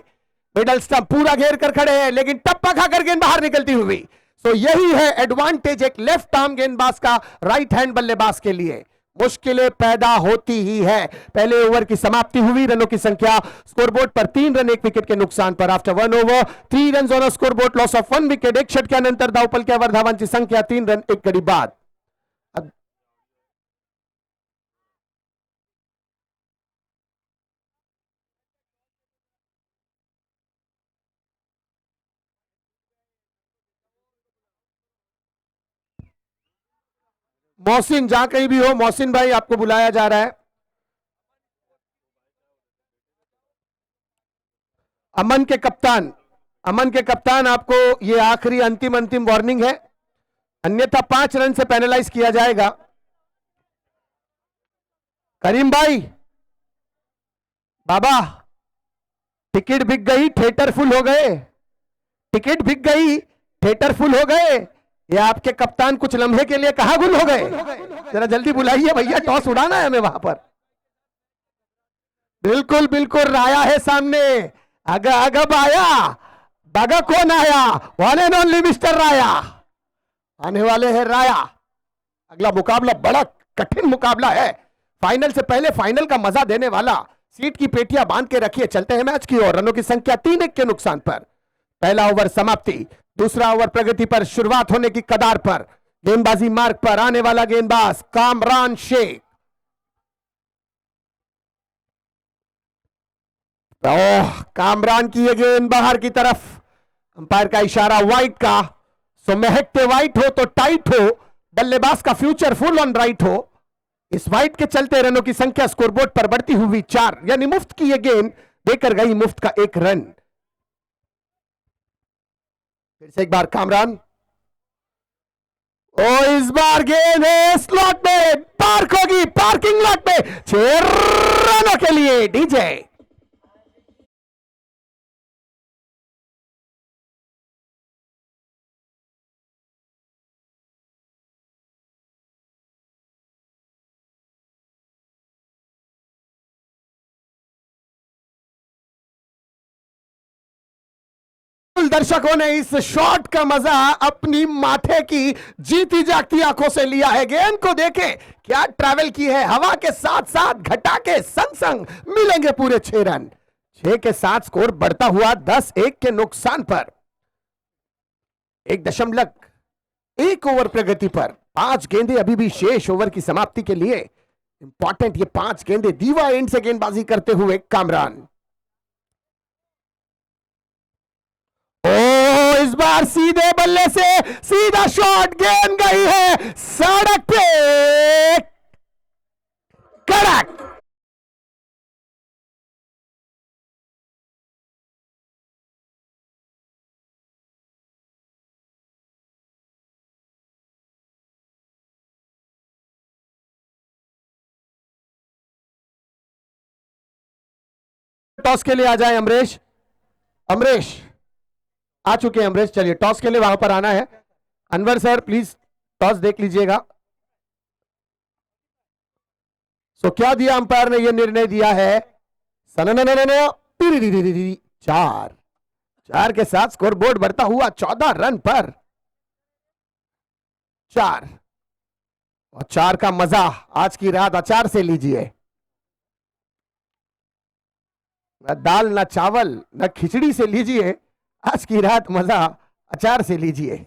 मिडल स्टंप पूरा घेर कर खड़े हैं, लेकिन टप्पा खाकर गेंद बाहर निकलती हुई। तो यही है एडवांटेज एक लेफ्ट आर्म गेंदबाज का राइट हैंड बल्लेबाज के लिए। मुश्किलें पैदा होती ही है। पहले ओवर की समाप्ति हुई, रनों की संख्या स्कोरबोर्ड पर 3 रन 1 विकेट के नुकसान पर। After 1 over 3 runs on scoreboard, loss of 1 wicket. 1 षटक्यानंतर धावपलक्यावर धावांची संख्या 3 रन 1 गडी बाद। मोहसिन जहां कहीं भी हो, मोहसिन भाई आपको बुलाया जा रहा है। अमन के कप्तान आपको ये आखिरी अंतिम वार्निंग है, अन्यथा 5 रन से पेनलाइज किया जाएगा। करीम भाई, बाबा टिकट बिक गई, थिएटर फुल हो गए, टिकट बिक गई, थिएटर फुल हो गए। ये आपके कप्तान कुछ लम्हे के लिए कहां गुल हो गए? जरा जल्दी बुलाइए भैया, टॉस उड़ाना है हमें वहां पर। बिल्कुल राया है सामने, अगब आया, बागा कौन आया? वन एंड ओनली मिस्टर राया आने वाले हैं। राया अगला मुकाबला बड़ा कठिन मुकाबला है, फाइनल से पहले फाइनल का मजा देने वाला। सीट की पेटियां बांध के रखिए, चलते हैं मैच की ओर। रनों की संख्या 3-1 के नुकसान पर। पहला ओवर समाप्ति, दूसरा ओवर प्रगति पर, शुरुआत होने की कगार पर। गेंदबाजी मार्ग पर आने वाला गेंदबाज कामरान शेख। कामरान की ये गेंद बाहर की तरफ, अंपायर का इशारा वाइट का। सो महकते वाइट हो तो टाइट हो, बल्लेबाज का फ्यूचर फुल ऑन राइट हो। इस वाइट के चलते रनों की संख्या स्कोरबोर्ड पर बढ़ती हुई 4, यानी मुफ्त की ये गेंद देकर गई मुफ्त का 1 रन। फिर से एक बार कामरान, इस बार गेंद है स्लॉट में, पार्क होगी, पार्किंग लॉट में, 6 रनों के लिए डीजे। दर्शकों ने इस शॉट का मजा अपनी माथे की जीती जागती आंखों से लिया है। गेंद को देखें क्या ट्रैवल की है, हवा के साथ साथ घटा के संग संग मिलेंगे पूरे 6 रन। 6 के साथ स्कोर बढ़ता हुआ 10-1 के नुकसान पर। 1.1 ओवर प्रगति पर 5 गेंदें अभी भी शेष ओवर की समाप्ति के लिए। इंपॉर्टेंट ये 5 गेंदें। दीवा एंड से गेंदबाजी करते हुए कामरान। ओ इस बार सीधे बल्ले से सीधा शॉट, गेंद गई है सड़क पे, कड़क। टॉस के लिए आ जाए अमरीश। अमरीश आ चुके हैं। अमरीश चलिए टॉस के लिए वहां पर आना है। अनवर सर प्लीज टॉस देख लीजिएगा। सो क्या दिया अंपायर ने? यह निर्णय दिया है चार। 4 के साथ स्कोरबोर्ड बढ़ता हुआ 14 रन पर। 4 और 4 का मजा आज की रात अचार से लीजिए। न दाल न चावल न खिचड़ी से लीजिए, आज की रात मजा अचार से लीजिए।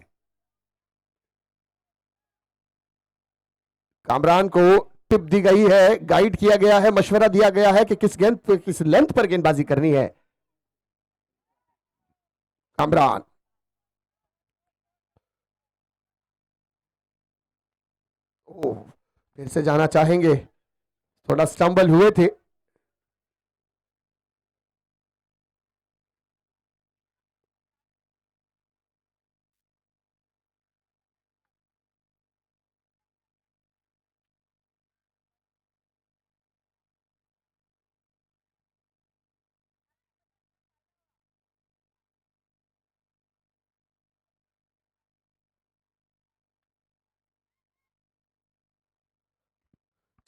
कामरान को टिप दी गई है, गाइड किया गया है, मशवरा दिया गया है कि किस गेंद पर, किस लेंथ पर गेंदबाजी करनी है। कामरान फिर से जाना चाहेंगे, थोड़ा स्टंबल हुए थे।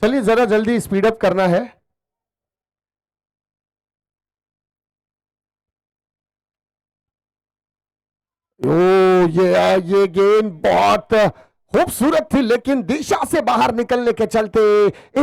चलिए जरा जल्दी स्पीड अप करना है। ओ ये गेंद बहुत खूबसूरत थी, लेकिन दिशा से बाहर निकलने के चलते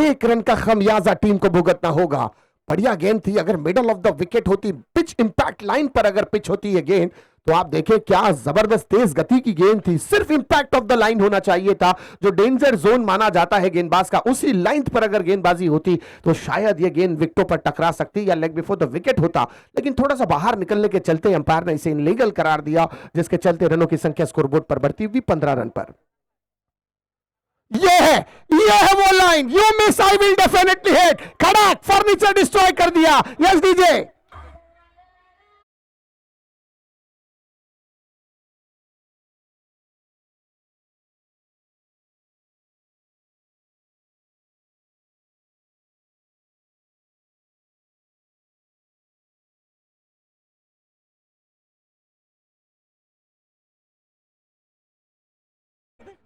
1 रन का खमियाजा टीम को भुगतना होगा। बढ़िया गेंद थी। अगर मिडल ऑफ द विकेट होती, पिच इंपैक्ट लाइन पर अगर पिच होती है गेंद, तो आप देखें क्या जबरदस्त तेज गति की गेंद थी। सिर्फ इंपैक्ट ऑफ द लाइन होना चाहिए था। जो डेंजर जोन माना जाता है गेंदबाज का, उसी लाइन पर अगर गेंदबाजी होती तो शायद यह गेंद विकेटों पर टकरा सकती या लेग बिफोर द विकेट होता। लेकिन थोड़ा सा बाहर निकलने के चलते अंपायर ने इसे इनलीगल करार दिया, जिसके चलते रनों की संख्या स्कोरबोर्ड पर बढ़ती हुई 15 रन पर। ये है वो line. You miss I will definitely hit. खड़ा फर्नीचर डिस्ट्रॉय कर दिया। Yes DJ.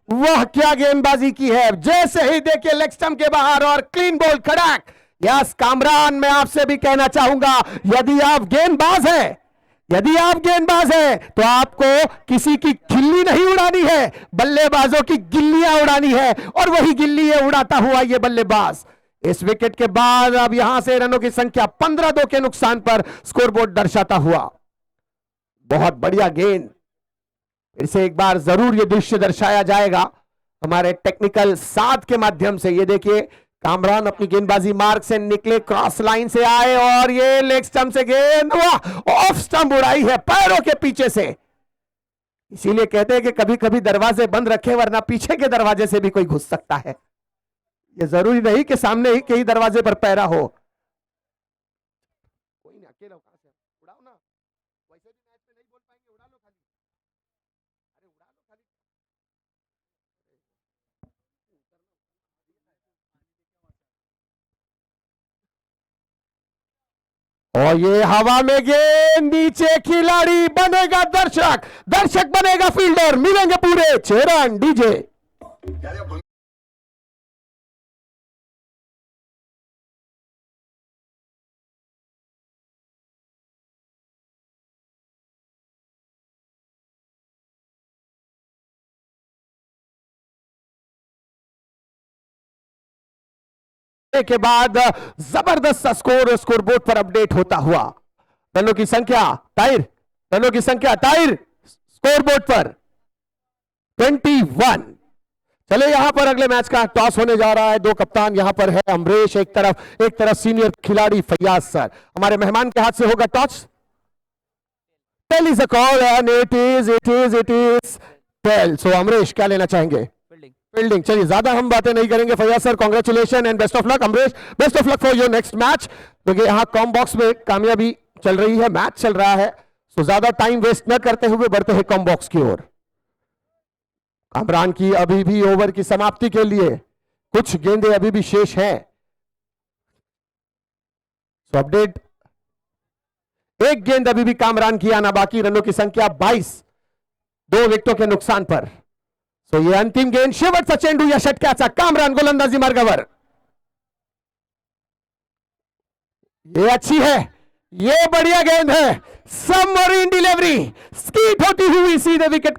वह क्या गेंदबाजी की है। जैसे ही देखिए लेग स्टंप के बाहर और क्लीन बॉल खड़क। यस कामरान, मैं आपसे भी कहना चाहूंगा, यदि आप गेंदबाज हैं, यदि आप गेंदबाज हैं तो आपको किसी की खिल्ली नहीं उड़ानी है, बल्लेबाजों की गिल्लियां उड़ानी है। और वही गिल्ली है उड़ाता हुआ ये बल्लेबाज। इस विकेट के बाद अब यहां से रनों की संख्या 15-2 के नुकसान पर स्कोरबोर्ड दर्शाता हुआ। बहुत बढ़िया गेंद। फिर से एक बार जरूर ये दृश्य दर्शाया जाएगा हमारे टेक्निकल साथ के माध्यम से। ये देखिए कामरान अपनी गेंदबाजी मार्ग से निकले, क्रॉस लाइन से आए और ये लेग स्टंप से गेंद ऑफ स्टंप उड़ाई है पैरों के पीछे से। इसीलिए कहते हैं कि कभी कभी दरवाजे बंद रखे, वरना पीछे के दरवाजे से भी कोई घुस सकता है। ये जरूरी नहीं कि सामने ही कहीं दरवाजे पर पैरा हो। कोई नहीं, अकेला कहां से उड़ाओ ना, वैसे भी मैच में नहीं बोल पाएंगे, उड़ा लो खाली। अरे उड़ा लो खाली। और ये हवा में गेंद, नीचे खिलाड़ी बनेगा दर्शक, दर्शक बनेगा फील्डर, मिलेंगे पूरे 6 रन। डीजे के बाद जबरदस्त स्कोर स्कोरबोर्ड पर अपडेट होता हुआ। रनों की संख्या ताहिर, रनों की संख्या ताहिर स्कोरबोर्ड पर 21। चले यहां पर अगले मैच का टॉस होने जा रहा है। दो कप्तान यहां पर है, अमरीश एक तरफ सीनियर खिलाड़ी फैयाज सर। हमारे मेहमान के हाथ से होगा toss. Tail is a call and it is tail. So Amrish क्या लेना चाहेंगे? फील्डिंग। चलिए ज्यादा हम बातें नहीं करेंगे। Faiyaz sir congratulation and best of luck. Amrish best of luck for your next match. क्योंकि यहाँ कॉम बॉक्स में कामयाबी चल रही है, मैच चल रहा है, तो ज्यादा टाइम वेस्ट न करते हुए बढ़ते हैं कॉम बॉक्स की ओर। कामरान की अभी भी ओवर की समाप्ति के लिए कुछ गेंदें अभी भी शेष हैं। सो अपडेट, एक गेंद अभी भी कामरान की आना बाकी। रनों की संख्या 22, 2 विकेटों के नुकसान पर। सो ये अंतिम गेंद, शेवटचा चेंडू या षटक्याचा, कामरान गोलंदाजी मार्गावर। ये अच्छी है, ये बढ़िया गेंद है, सबमरीन डिलीवरी, स्कीट होती हुई सीधे विकेट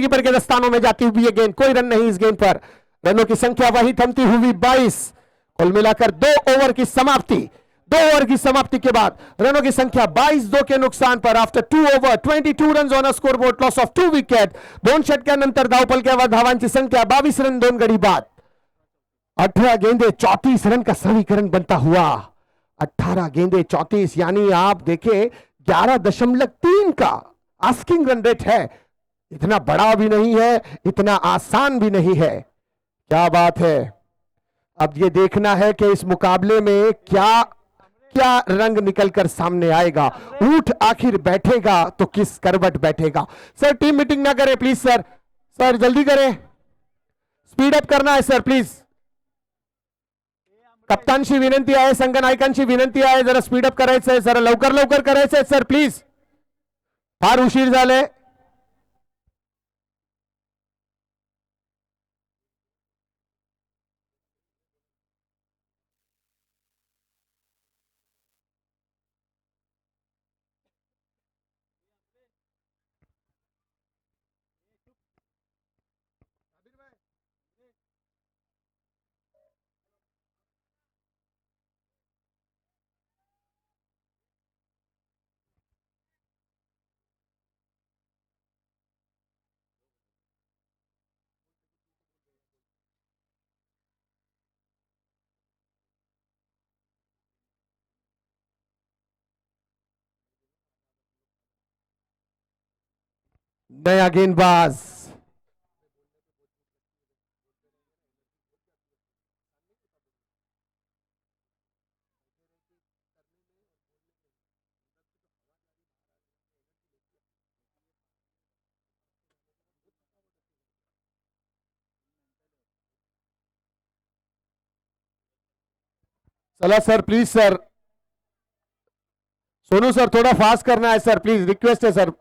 कीपर के दस्तानों में जाती हुई ये गेंद। कोई रन नहीं इस गेंद पर। रनों की संख्या वही थमती हुई 22। कुल मिलाकर 2 ओवर की समाप्ति। 2 ओवर की समाप्ति के बाद रनों की संख्या 22, 2 के नुकसान पर। After 2 over 22 run on a scoreboard, loss of 2 wicket. 2 षटक्यानंतर धावपलक्यावर धावांची संख्या 22 रन 2 गडी बाद। 18 गेंदे 34 रन का समीकरण बनता हुआ। 18 गेंदे 34, यानी आप देखें 11.3 का आस्किंग रन रेट है। इतना बड़ा भी नहीं है, इतना आसान भी नहीं है। क्या बात है। अब ये देखना है कि इस मुकाबले में क्या क्या रंग निकलकर सामने आएगा। ऊंट आखिर बैठेगा तो किस करवट बैठेगा। सर टीम मीटिंग ना करें प्लीज सर। सर जल्दी करें, स्पीड अप करना है सर प्लीज। कप्तानशी विनंती आहे, संघ नायकांची विनंती आहे, जरा स्पीडअप करायचं आहे, जरा लवकर लवकर करायचं आहे सर प्लीज, फार उशीर झाले। नया गेंदबाज, चला sir please sir, Sonu sir थोड़ा फास्ट करना है सर प्लीज, रिक्वेस्ट है सर।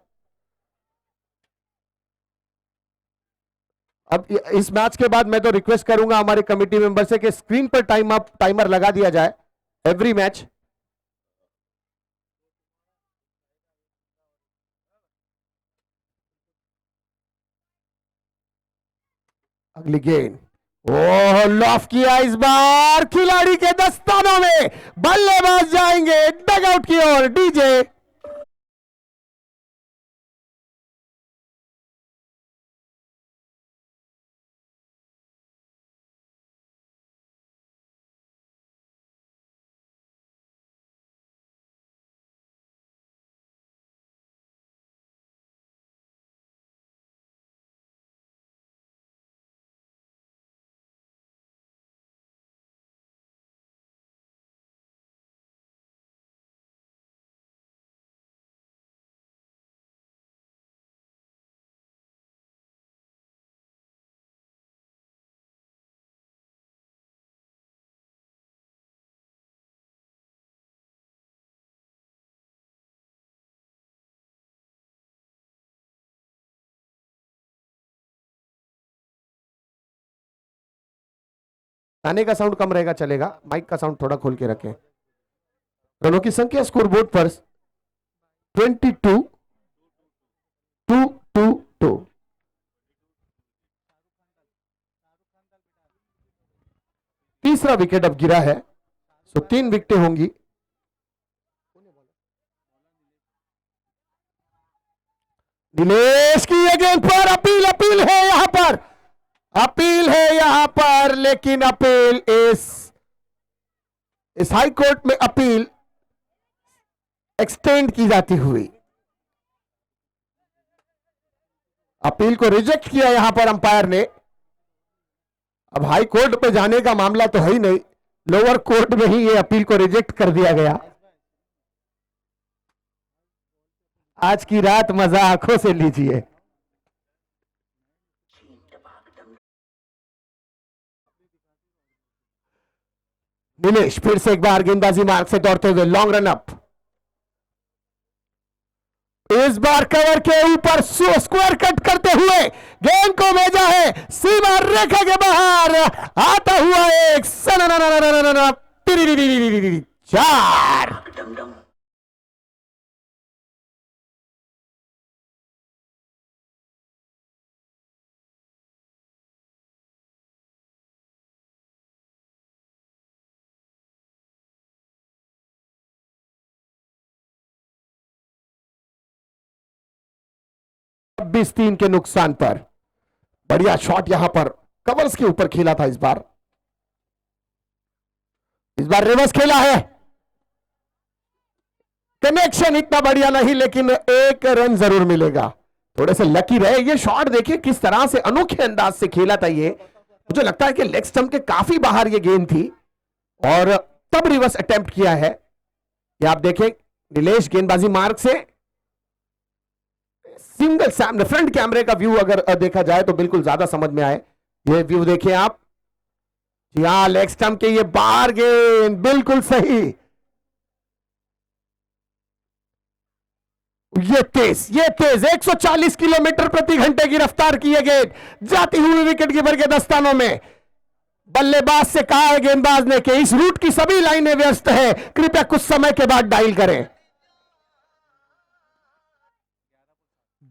अब इस मैच के बाद मैं तो रिक्वेस्ट करूंगा हमारे कमेटी मेंबर से कि स्क्रीन पर टाइमर लगा दिया जाए एवरी मैच। अगली गेंद, ओह लॉफ किया इस बार, खिलाड़ी के दस्तानों में, बल्लेबाज जाएंगे डगआउट की ओर। डीजे गाने का साउंड कम रहेगा चलेगा, माइक का साउंड थोड़ा खोल के रखें। रनों की संख्या स्कोरबोर्ड पर 22, 2-2-2। तीसरा विकेट अब गिरा है, सो 3 विकेटें होंगी। नीलेश की ये गेंद पर अपील अपील है यहां पर, अपील है यहां पर, लेकिन अपील इस हाई कोर्ट में अपील एक्सटेंड की जाती हुई अपील को रिजेक्ट किया यहां पर अंपायर ने। अब हाई कोर्ट पे जाने का मामला तो है ही नहीं, लोअर कोर्ट में ही ये अपील को रिजेक्ट कर दिया गया। आज की रात मजा आंखों से लीजिए। नीलेश फिर से एक बार गेंदबाजी मार्ग से दौड़ते हुए लॉन्ग रन अप, इस बार कवर के ऊपर स्क्वायर कट करते हुए गेंद को भेजा है सीमा रेखा के बाहर, आता हुआ एक चार। छब्बीस 3 के नुकसान पर बढ़िया शॉट यहां पर कवर्स के ऊपर खेला था। इस बार रिवर्स खेला है, कनेक्शन इतना बढ़िया नहीं, लेकिन एक रन जरूर मिलेगा। थोड़े से लकी रहे। ये शॉट देखिए किस तरह से अनोखे अंदाज से खेला था। ये मुझे लगता है कि लेग स्टंप के काफी बाहर ये गेंद थी और तब रिवर्स अटेम्प्ट किया है। ये आप देखें नीलेश गेंदबाजी मार्ग से सिंगल सामने फ्रंट कैमरे का व्यू अगर देखा जाए तो बिल्कुल ज्यादा समझ में आए। ये व्यू देखिए आप, यहां लेग स्टंप के ये बाहर गेंद बिल्कुल सही। ये तेज 140 किलोमीटर प्रति घंटे की रफ्तार की ये गेंद जाती हुई विकेट कीपर के दस्तानों में। बल्लेबाज से कहा है गेंदबाज ने कि इस रूट की सभी लाइनें व्यस्त है, कृपया कुछ समय के बाद डायल करें।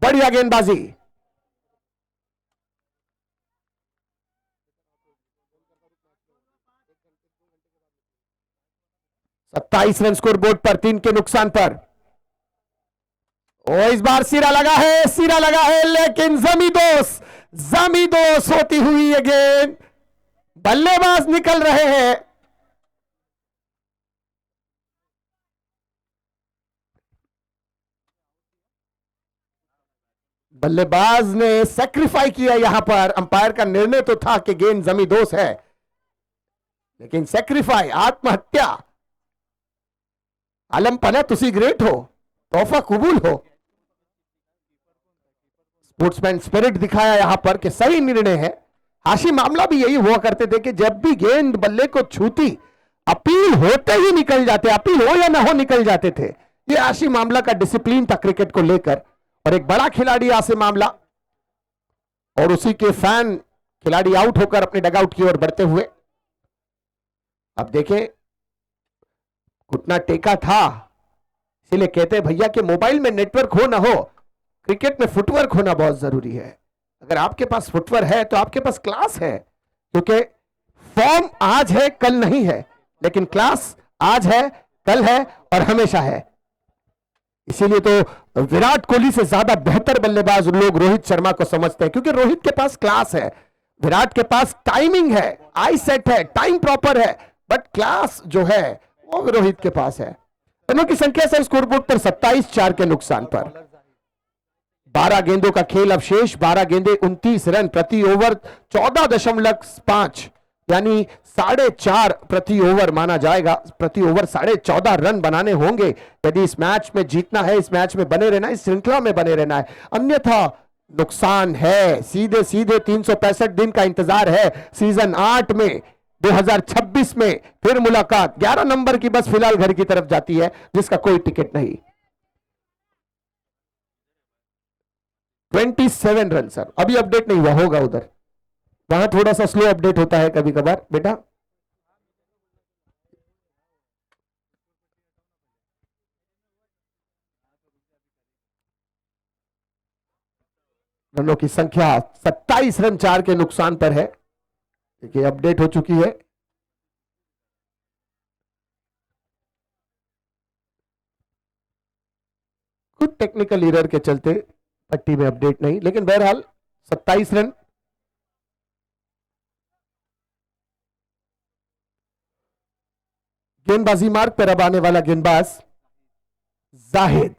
बढ़िया गेंदबाजी। 27 रन स्कोर बोर्ड पर 3 के नुकसान पर। इस बार सिरा लगा है लेकिन जमीदोस होती हुई ये गेंद, बल्लेबाज निकल रहे हैं। बल्लेबाज ने सेक्रीफाई किया यहां पर। अंपायर का निर्णय तो था कि गेंद जमीदोस है, लेकिन सेक्रीफाई आत्महत्या। आलम पना तुसी ग्रेट हो, तोहफा कबूल हो। स्पोर्ट्समैन स्पिरिट दिखाया यहां पर कि सही निर्णय है। हाशी मामला भी यही हुआ करते थे कि जब भी गेंद बल्ले को छूती अपील होते ही निकल जाते, अपील हो या ना हो निकल जाते थे। ये हाशी मामला का डिसिप्लिन था क्रिकेट को लेकर। और एक बड़ा खिलाड़ी आसिम मामला और उसी के फैन खिलाड़ी आउट होकर अपने डगआउट की ओर बढ़ते हुए। अब देखें घुटना टेका था, इसीलिए कहते हैं भैया कि मोबाइल में नेटवर्क हो ना हो, क्रिकेट में फुटवर्क होना बहुत जरूरी है। अगर आपके पास फुटवर्क है तो आपके पास क्लास है, क्योंकि फॉर्म आज है कल नहीं है, लेकिन क्लास आज है कल है और हमेशा है। इसीलिए तो विराट कोहली से ज्यादा बेहतर बल्लेबाज लोग रोहित शर्मा को समझते हैं, क्योंकि रोहित के पास क्लास है, विराट के पास टाइमिंग है, आई सेट है, टाइम प्रॉपर है, बट क्लास जो है वो रोहित के पास है। रनों की संख्या से स्कोरबोर्ड पर 27 4 के नुकसान पर। 12 गेंदों का खेल अवशेष, 12 गेंदे 29 रन प्रति ओवर, 14.5 यानी 4.5 प्रति ओवर माना जाएगा। प्रति ओवर 14.5 रन बनाने होंगे यदि इस मैच में जीतना है, इस मैच में बने रहना है, इस श्रृंखला में बने रहना है, अन्यथा नुकसान है। सीधे सीधे 365 दिन का इंतजार है। सीजन 8 में 2026 में फिर मुलाकात। 11 नंबर की बस फिलहाल घर की तरफ जाती है, जिसका कोई टिकट नहीं। 27 रन सर, अभी अपडेट नहीं हुआ होगा उधर, वहां थोड़ा सा स्लो अपडेट होता है कभी कभार बेटा। रनों की संख्या 27 रन 4 के नुकसान पर है। देखिए अपडेट हो चुकी है। कुछ टेक्निकल एरर के चलते पट्टी में अपडेट नहीं, लेकिन बहरहाल 27 रन। गेंदबाजी मार्ग पर अब आने वाला गेंदबाज जाहिद।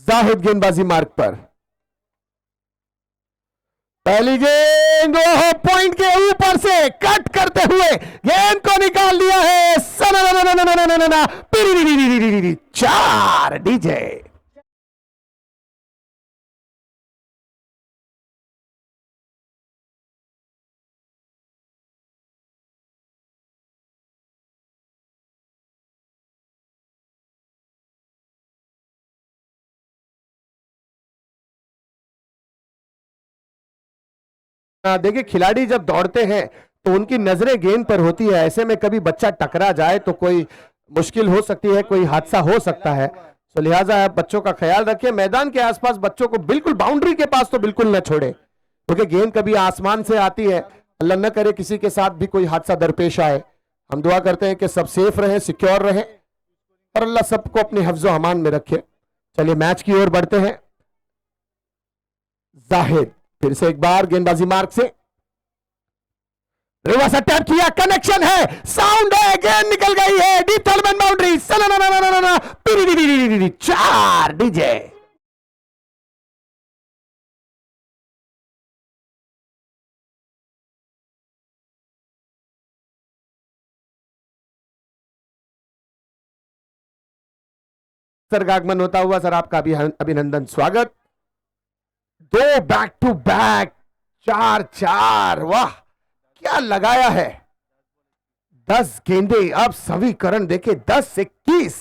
जाहिद गेंदबाजी मार्ग पर। पहली गेंद पॉइंट के ऊपर से कट करते हुए गेंद को निकाल दिया है। चार डीजे। देखिए, खिलाड़ी जब दौड़ते हैं तो उनकी नजरें गेंद पर होती है। ऐसे में कभी बच्चा टकरा जाए तो कोई मुश्किल हो सकती है, कोई हादसा हो सकता है। तो लिहाजा आप बच्चों का ख्याल रखें। मैदान के आसपास बच्चों को बिल्कुल बाउंड्री के पास तो बिल्कुल न छोड़े, क्योंकि गेंद कभी आसमान से आती है। अल्लाह न करे किसी के साथ भी कोई हादसा दरपेश आए। हम दुआ करते हैं कि सब सेफ रहे, सिक्योर रहे और अल्लाह सबको अपने हिफ्ज़ो अमान में रखे। चलिए मैच की ओर बढ़ते हैं। जाहिद फिर से एक बार गेंदबाजी मार्ग से रिवर्स अटैक किया, कनेक्शन है, साउंड है, गेंद निकल गई है डीप टॉर्नामेंट बाउंड्री। चार डीजे। सर का आगमन होता हुआ सर आपका अभिनंदन, स्वागत। दो बैक टू बैक, चार चार, वाह क्या लगाया है। 10 गेंदे, अब समीकरण देखे 10-21।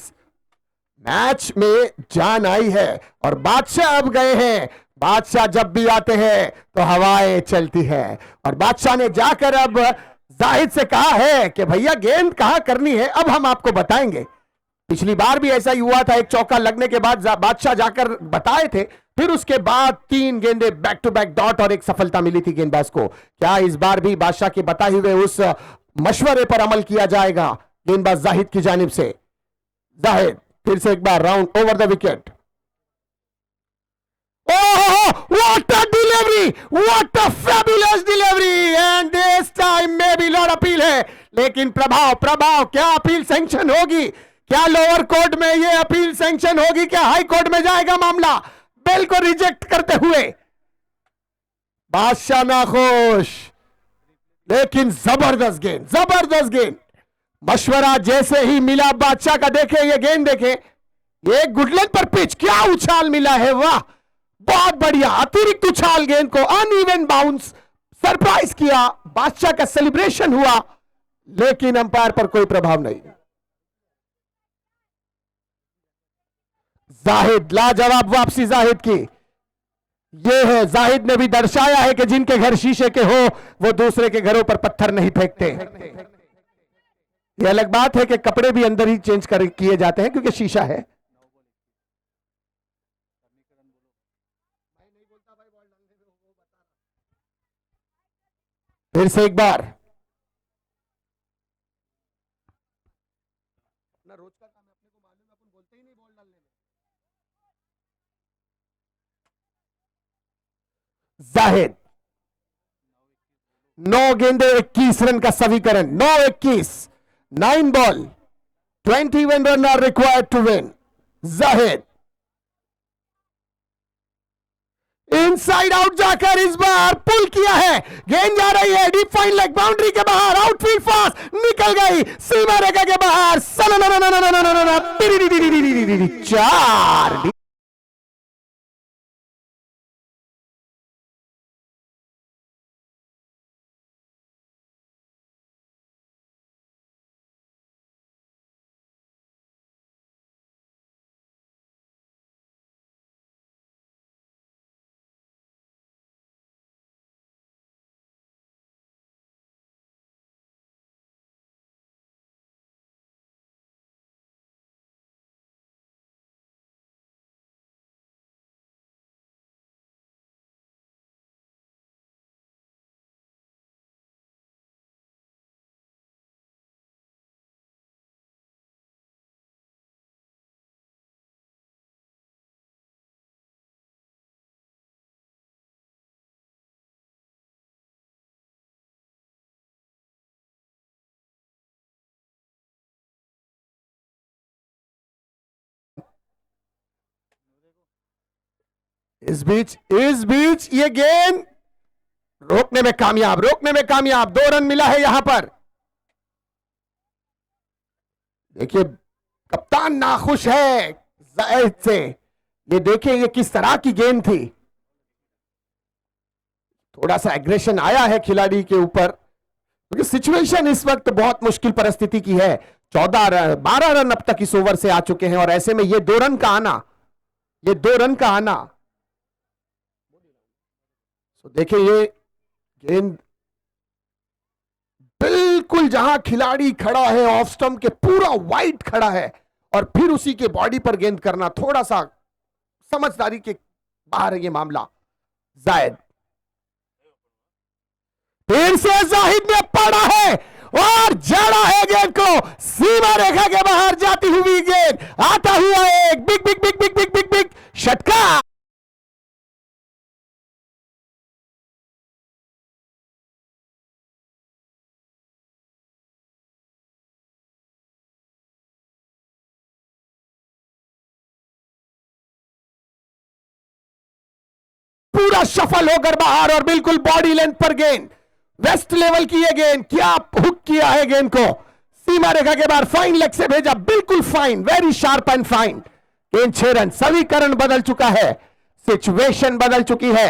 मैच में जान आई है और बादशाह अब गए हैं। बादशाह जब भी आते हैं तो हवाएं चलती है और बादशाह ने जाकर अब जाहिद से कहा है कि भैया गेंद कहां करनी है अब हम आपको बताएंगे। पिछली बार भी ऐसा ही हुआ था, एक चौका लगने के बाद बादशाह जाकर बताए थे, फिर उसके बाद 3 गेंदे बैक टू बैक डॉट और एक सफलता मिली थी गेंदबाज को। क्या इस बार भी बादशाह के बताए हुए उस मशवरे पर अमल किया जाएगा गेंदबाज जाहिद की जानिब से? जाहिद फिर से एक बार round over the wicket. What a delivery! What a fabulous delivery! And this time maybe not appeal है, लेकिन प्रभाव क्या अपील सैंक्शन होगी? क्या लोअर कोर्ट में ये अपील सैंक्शन होगी? क्या हाई कोर्ट में जाएगा मामला? बिल को रिजेक्ट करते हुए बादशाह नाखुश, लेकिन जबरदस्त गेंद। मशवरा जैसे ही मिला बादशाह का, देखे ये गेंद, देखे ये गुडलन पर पिच, क्या उछाल मिला है, वाह बहुत बढ़िया। अतिरिक्त उछाल, गेंद को अनइवन बाउंस, सरप्राइज किया, बादशाह का सेलिब्रेशन हुआ, लेकिन अंपायर पर कोई प्रभाव नहीं। जाहिद, लाजवाब वापसी जाहिद की। यह है, जाहिद ने भी दर्शाया है कि जिनके घर शीशे के हो वो दूसरे के घरों पर पत्थर नहीं फेंकते। यह अलग बात है कि कपड़े भी अंदर ही चेंज कर किए जाते हैं क्योंकि शीशा है। फिर से एक बार, अपना रोज का काम है, अपने को मालूम है, अपन बोलते ही नहीं बॉल डालने में। जाहिद 9 गेंदे 21 रन का समीकरण, 9-21, 9 ball 21 run are required to win. Zahid inside out जाकर इस बार पुल किया है, गेंद जा रही है डीप फाइन लेग बाउंड्री के बाहर, आउटफील्ड फास्ट निकल गई सीमा रेखा के बाहर। 4 इस बीच ये गेंद रोकने में कामयाब, 2 रन मिला है यहां पर। देखिए कप्तान नाखुश है जायद से। ये देखिए ये किस तरह की गेंद थी। थोड़ा सा एग्रेशन आया है खिलाड़ी के ऊपर, क्योंकि सिचुएशन इस वक्त बहुत मुश्किल परिस्थिति की है। 12 रन अब तक इस ओवर से आ चुके हैं और ऐसे में ये 2 रन का आना, तो देखिए ये गेंद बिल्कुल जहां खिलाड़ी खड़ा है ऑफ स्टंप के पूरा वाइड खड़ा है और फिर उसी के बॉडी पर गेंद करना थोड़ा सा समझदारी के बाहर है ये मामला। जायद फिर से जाहिद ने पड़ा है और जड़ा है गेंद को, सीमा रेखा के बाहर जाती हुई गेंद, आता हुआ एक बिग षटकार। पूरा सफल होकर बाहर और बिल्कुल बॉडी लेंथ पर गेंद, वेस्ट लेवल की ये गेंद, क्या हुक किया है गेंद को, सीमा रेखा के बाहर फाइन लेग से भेजा, बिल्कुल fine, very sharp and fine. गेंद 6 रन। समीकरण बदल चुका है, सिचुएशन बदल चुकी है।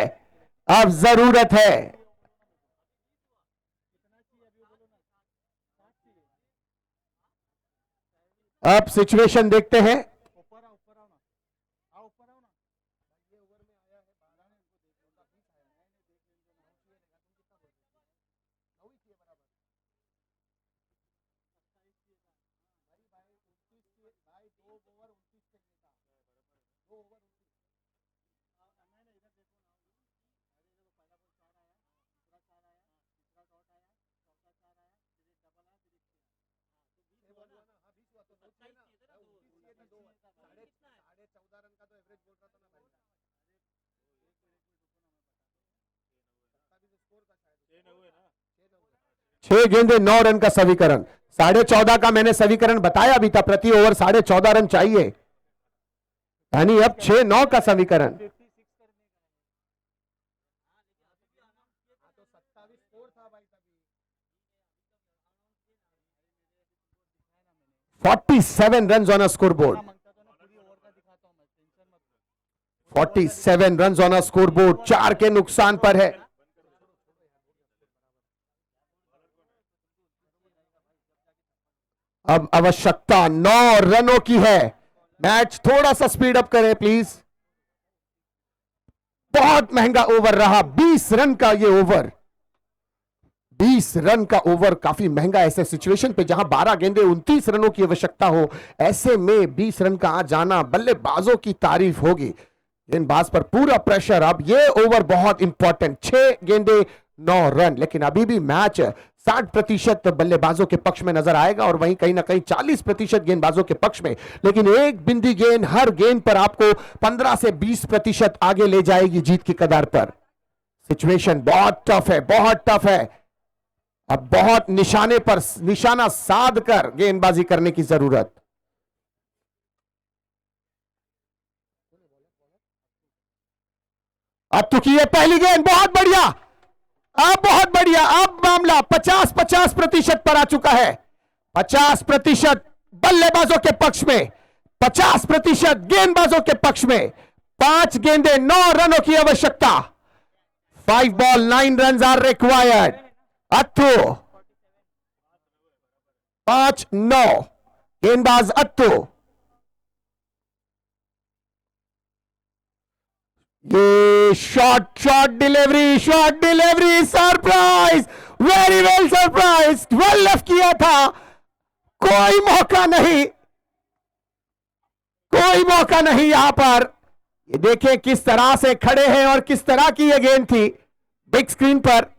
अब जरूरत है अब सिचुएशन देखते हैं। छह गेंदे 9 रन का समीकरण, 14.5 का मैंने समीकरण बताया भी था, प्रति ओवर 14.5 रन चाहिए, यानी अब 6-9 का समीकरण। $47 runs on a scoreboard, 47 runs on a scoreboard, 4 के नुकसान पर है। अब आवश्यकता 9 रनों की है। मैच थोड़ा सा स्पीड अप करें प्लीज। बहुत महंगा ओवर रहा, 20 रन का ये ओवर, 20 रन का ओवर काफी महंगा। ऐसे सिचुएशन पे जहां 12 गेंदे 29 रनों की आवश्यकता हो, ऐसे में 20 रन का आ जाना बल्लेबाजों की तारीफ होगी। गेंदबाज पर पूरा प्रेशर। अब ये ओवर बहुत इंपॉर्टेंट, 6 गेंदे 9 रन, लेकिन अभी भी मैच 60% बल्लेबाजों के पक्ष में नजर आएगा और वहीं कहीं ना कहीं 40% गेंदबाजों के पक्ष में। लेकिन एक बिंदी गेंद हर गेंद पर आपको 15 से 20% आगे ले जाएगी जीत की कगार पर। सिचुएशन बहुत टफ है, बहुत टफ है। अब बहुत निशाने पर निशाना साध कर गेंदबाजी करने की जरूरत। अब तो की है पहली गेंद, बहुत बढ़िया, अब बहुत बढ़िया। अब मामला 50-50% पर आ चुका है, 50% बल्लेबाजों के पक्ष में, 50% गेंदबाजों के पक्ष में। 5 गेंदे 9 रनों की आवश्यकता, 5 बॉल 9 रन आर रिक्वायर्ड। अत्तू 5-9, गेंदबाज अत्तू। ये shot delivery, surprise, very well surprise, well left किया था, कोई मौका नहीं यहां पर। ये देखें किस तरह से खड़े हैं और किस तरह की ये गेंद थी बिग स्क्रीन पर।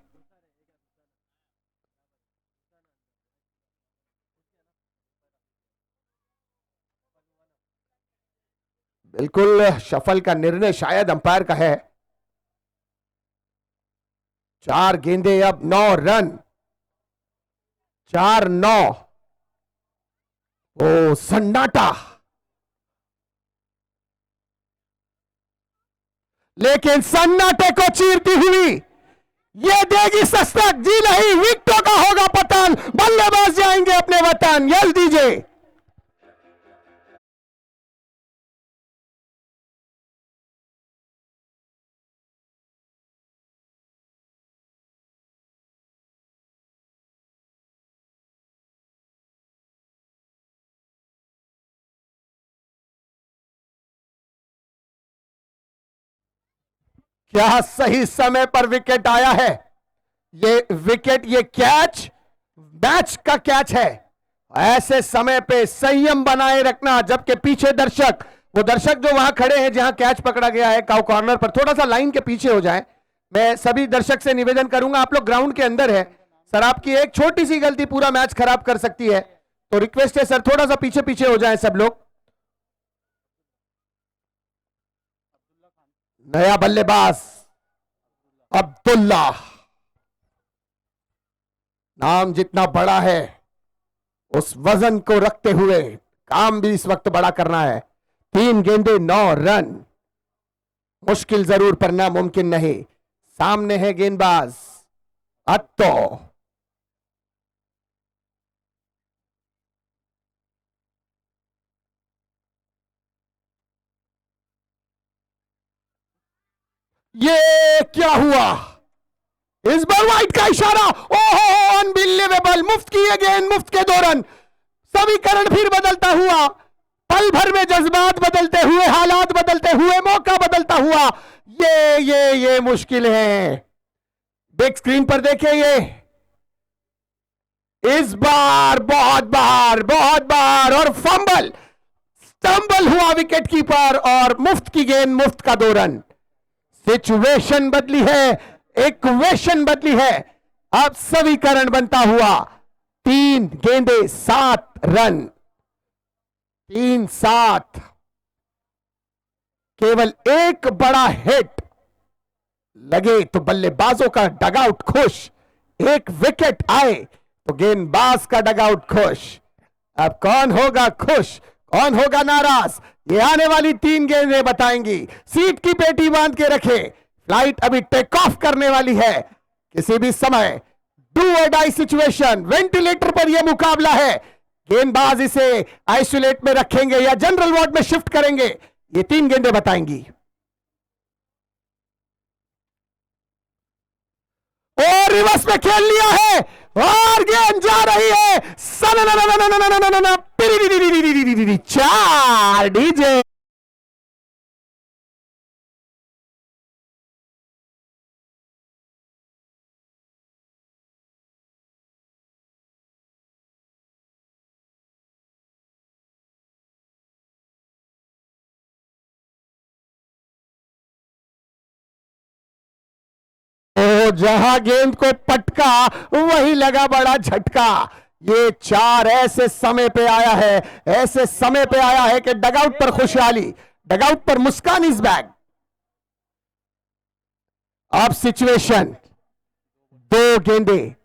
बिल्कुल शफल का निर्णय शायद अंपायर का है। 4 गेंदे अब 9 रन, 4-9। ओ सन्नाटा, लेकिन सन्नाटे को चीरती हुई ये देगी शस्त्रक, जी नहीं, विकेटों का होगा पतन, बल्लेबाज जाएंगे अपने वतन। यस दीजिए। क्या सही समय पर विकेट आया है। ये विकेट, ये कैच मैच का कैच है। ऐसे समय पे संयम बनाए रखना, जबकि पीछे दर्शक, वो दर्शक जो वहां खड़े हैं जहां कैच पकड़ा गया है काउ कॉर्नर पर, थोड़ा सा लाइन के पीछे हो जाए। मैं सभी दर्शक से निवेदन करूंगा, आप लोग ग्राउंड के अंदर है सर, आपकी एक छोटी सी गलती पूरा मैच खराब कर सकती है, तो रिक्वेस्ट है सर थोड़ा सा पीछे पीछे हो जाए सब लोग। नया बल्लेबाज अब्दुल्ला, नाम जितना बड़ा है उस वजन को रखते हुए काम भी इस वक्त बड़ा करना है। 3 गेंदे 9 रन, मुश्किल जरूर पर नामुमकिन नहीं। सामने है गेंदबाज अत्तो, ये क्या हुआ, इस बार वाइट का इशारा, ओहो अनबिलीवेबल, मुफ्त की ये गेंद, मुफ्त के 2 रन। समीकरण फिर बदलता हुआ, पल भर में जज्बात बदलते हुए, हालात बदलते हुए, मौका बदलता हुआ, ये मुश्किल है। बिग स्क्रीन पर देखें, ये इस बार बहुत बार और फंबल, स्टंबल हुआ विकेट कीपर और मुफ्त की गेंद, मुफ्त का 2 रन। सिचुएशन बदली है, इक्वेशन बदली है, अब समीकरण बनता हुआ 3 गेंदे 7 रन, 3-7, केवल एक बड़ा हिट लगे तो बल्लेबाजों का डगआउट खुश, एक विकेट आए तो गेंदबाज का डगआउट खुश। अब कौन होगा खुश, कौन होगा नाराज, ये आने वाली 3 गेंदें बताएंगी। सीट की पेटी बांध के रखे, फ्लाइट अभी टेक ऑफ करने वाली है। किसी भी समय डू और डाई सिचुएशन, वेंटिलेटर पर यह मुकाबला है। गेंदबाज इसे आइसोलेट में रखेंगे या जनरल वार्ड में शिफ्ट करेंगे, ये 3 गेंदें बताएंगी। और रिवर्स में खेल लिया है और गेंद जा रही है 4 डीजे। जहां गेंद को पटका वही लगा बड़ा झटका। ये 4 ऐसे समय पे आया है, ऐसे समय पे आया है कि डगआउट पर खुशहाली, डगआउट पर मुस्कान इज बैक। अब सिचुएशन 2 गेंदे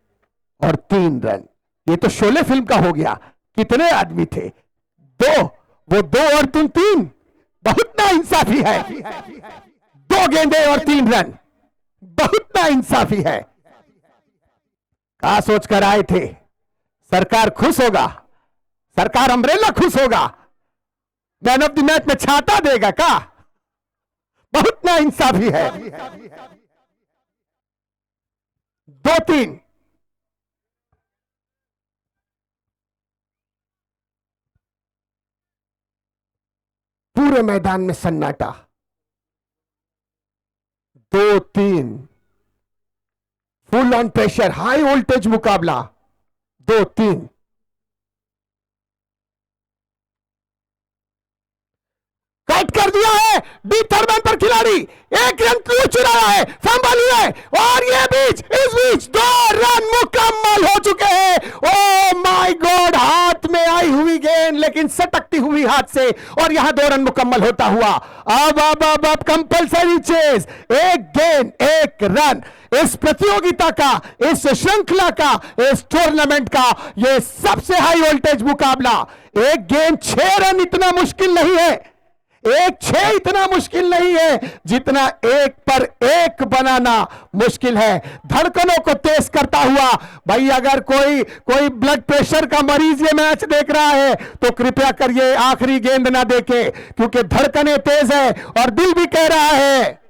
और 3 रन, ये तो शोले फिल्म का हो गया। कितने आदमी थे, 2, वो 2 और तुम 3, बहुत ना इंसाफी है। 2 गेंदे और 3 रन, बहुत ना इंसाफी है। कहा सोचकर आए थे सरकार खुश होगा, सरकार अम्ब्रेला खुश होगा, मैन ऑफ द मैच में छाता देगा का, बहुत ना इंसाफी है। 2-3, पूरे मैदान में सन्नाटा। 2-3, full on pressure, high voltage मुकाबला। 2-3, कट कर दिया है, डी थर्मन पर खिलाड़ी, 1 रन क्यों चुराया है, फंबल हुआ है और ये बीच, इस बीच 2 रन मुकम्मल हो चुके हैं। ओ माय गॉड, हाथ में आई हुई गेंद लेकिन सटकती हुई हाथ से, और यहां 2 रन मुकम्मल होता हुआ। अब कंपल्सरी चेज, 1 गेंद 1 रन। इस प्रतियोगिता का, इस श्रृंखला का, इस टूर्नामेंट का यह सबसे हाई वोल्टेज मुकाबला। 1 गेंद 6 रन इतना मुश्किल नहीं है, एक 6 इतना मुश्किल नहीं है जितना 1 पर 1 बनाना मुश्किल है। धड़कनों को तेज करता हुआ, भाई अगर कोई ब्लड प्रेशर का मरीज ये मैच देख रहा है तो कृपया करिए आखिरी गेंद ना देखे, क्योंकि धड़कनें तेज है और दिल भी कह रहा है।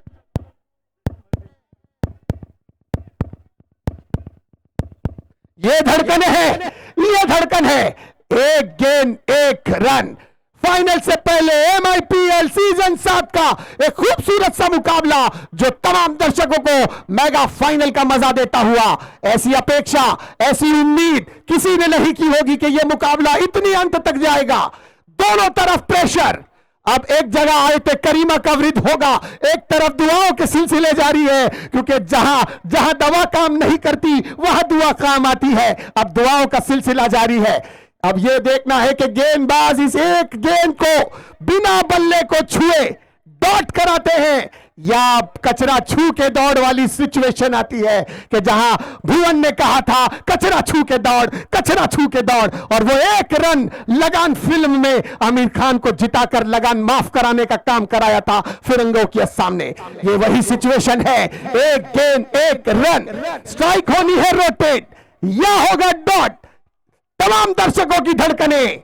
ये धड़कन है, ये धड़कन है। एक गेंद 1 रन। फाइनल से पहले MIPL सीजन 7 का एक खूबसूरत सा मुकाबला जो तमाम दर्शकों को मेगा फाइनल का मजा देता हुआ, ऐसी अपेक्षा, ऐसी उम्मीद किसी ने नहीं की होगी कि यह मुकाबला इतनी अंत तक जाएगा। दोनों तरफ प्रेशर। अब एक जगह आए थे करीमा का वृद्ध होगा, एक तरफ दुआओं के सिलसिले जारी है, क्योंकि जहां दवा काम नहीं करती वहां दुआ काम आती है। अब दुआओं का सिलसिला जारी है। अब यह देखना है कि गेंदबाज इस एक गेंद को बिना बल्ले को छुए डॉट कराते हैं या कचरा छू के दौड़ वाली सिचुएशन आती है कि जहां भुवन ने कहा था कचरा छू के दौड़, कचरा छू के दौड़, और वो 1 रन लगान फिल्म में आमिर खान को जिताकर लगान माफ कराने का काम कराया था फिरंगों के सामने। ये वही सिचुएशन है। 1 गेंद 1 रन, स्ट्राइक होनी है रोटेट या होगा डॉट। तमाम दर्शकों की धड़कनें।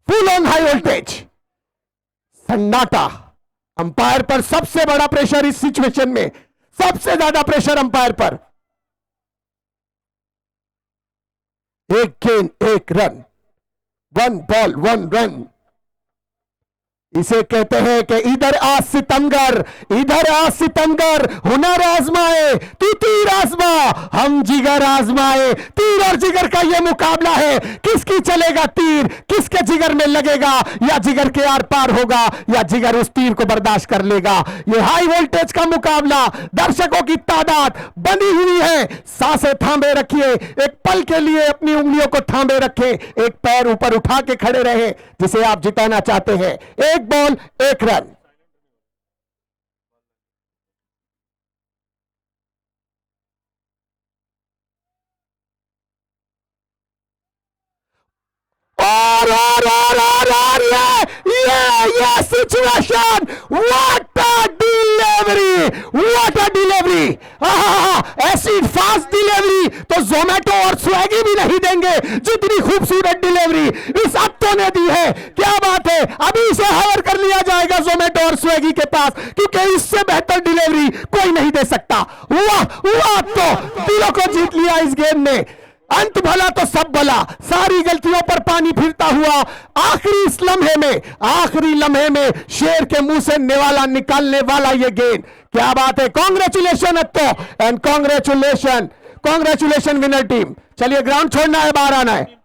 फुल ऑन हाई वोल्टेज, सन्नाटा। अंपायर पर सबसे बड़ा प्रेशर इस सिचुएशन में, सबसे ज्यादा प्रेशर अंपायर पर। 1 गेंद 1 रन, 1 बॉल 1 रन। इसे कहते हैं कि इधर आ सितमगर, इधर आ सितमगर, हुनर आजमाए तू तीर आजमा, हम जिगर आजमाए। तीर और जिगर का यह मुकाबला है। किसकी चलेगा तीर, किसके जिगर में लगेगा, या जिगर के आर पार होगा, या जिगर उस तीर को बर्दाश्त कर लेगा। यह हाई वोल्टेज का मुकाबला, दर्शकों की तादाद बनी हुई है। सांसें थामे रखिए, एक पल के लिए अपनी उंगलियों को थामे रखें, एक पैर ऊपर उठा के खड़े रहे जिसे आप जिताना चाहते हैं। 1 बॉल 1 रन। और ये situation, what a delivery, what a delivery. ऐसी फास्ट डिलीवरी तो जोमेटो और स्विगी भी नहीं देंगे जितनी खूबसूरत डिलीवरी इस अत्तो ने दी है। क्या बात है, अभी इसे हायर कर लिया जाएगा जोमेटो और स्विगी के पास, क्योंकि इससे बेहतर डिलीवरी कोई नहीं दे सकता। वाह वाह, तो दिलों को जीत लिया इस गेम ने। अंत भला तो सब भला, सारी गलतियों पर पानी फिरता हुआ आखिरी इस लम्हे में, आखिरी लम्हे में शेर के मुंह से निवाला निकालने वाला ये गेंद। क्या बात है, congratulation Atto and congratulation winner team. चलिए ग्राउंड छोड़ना है, बाहर आना है।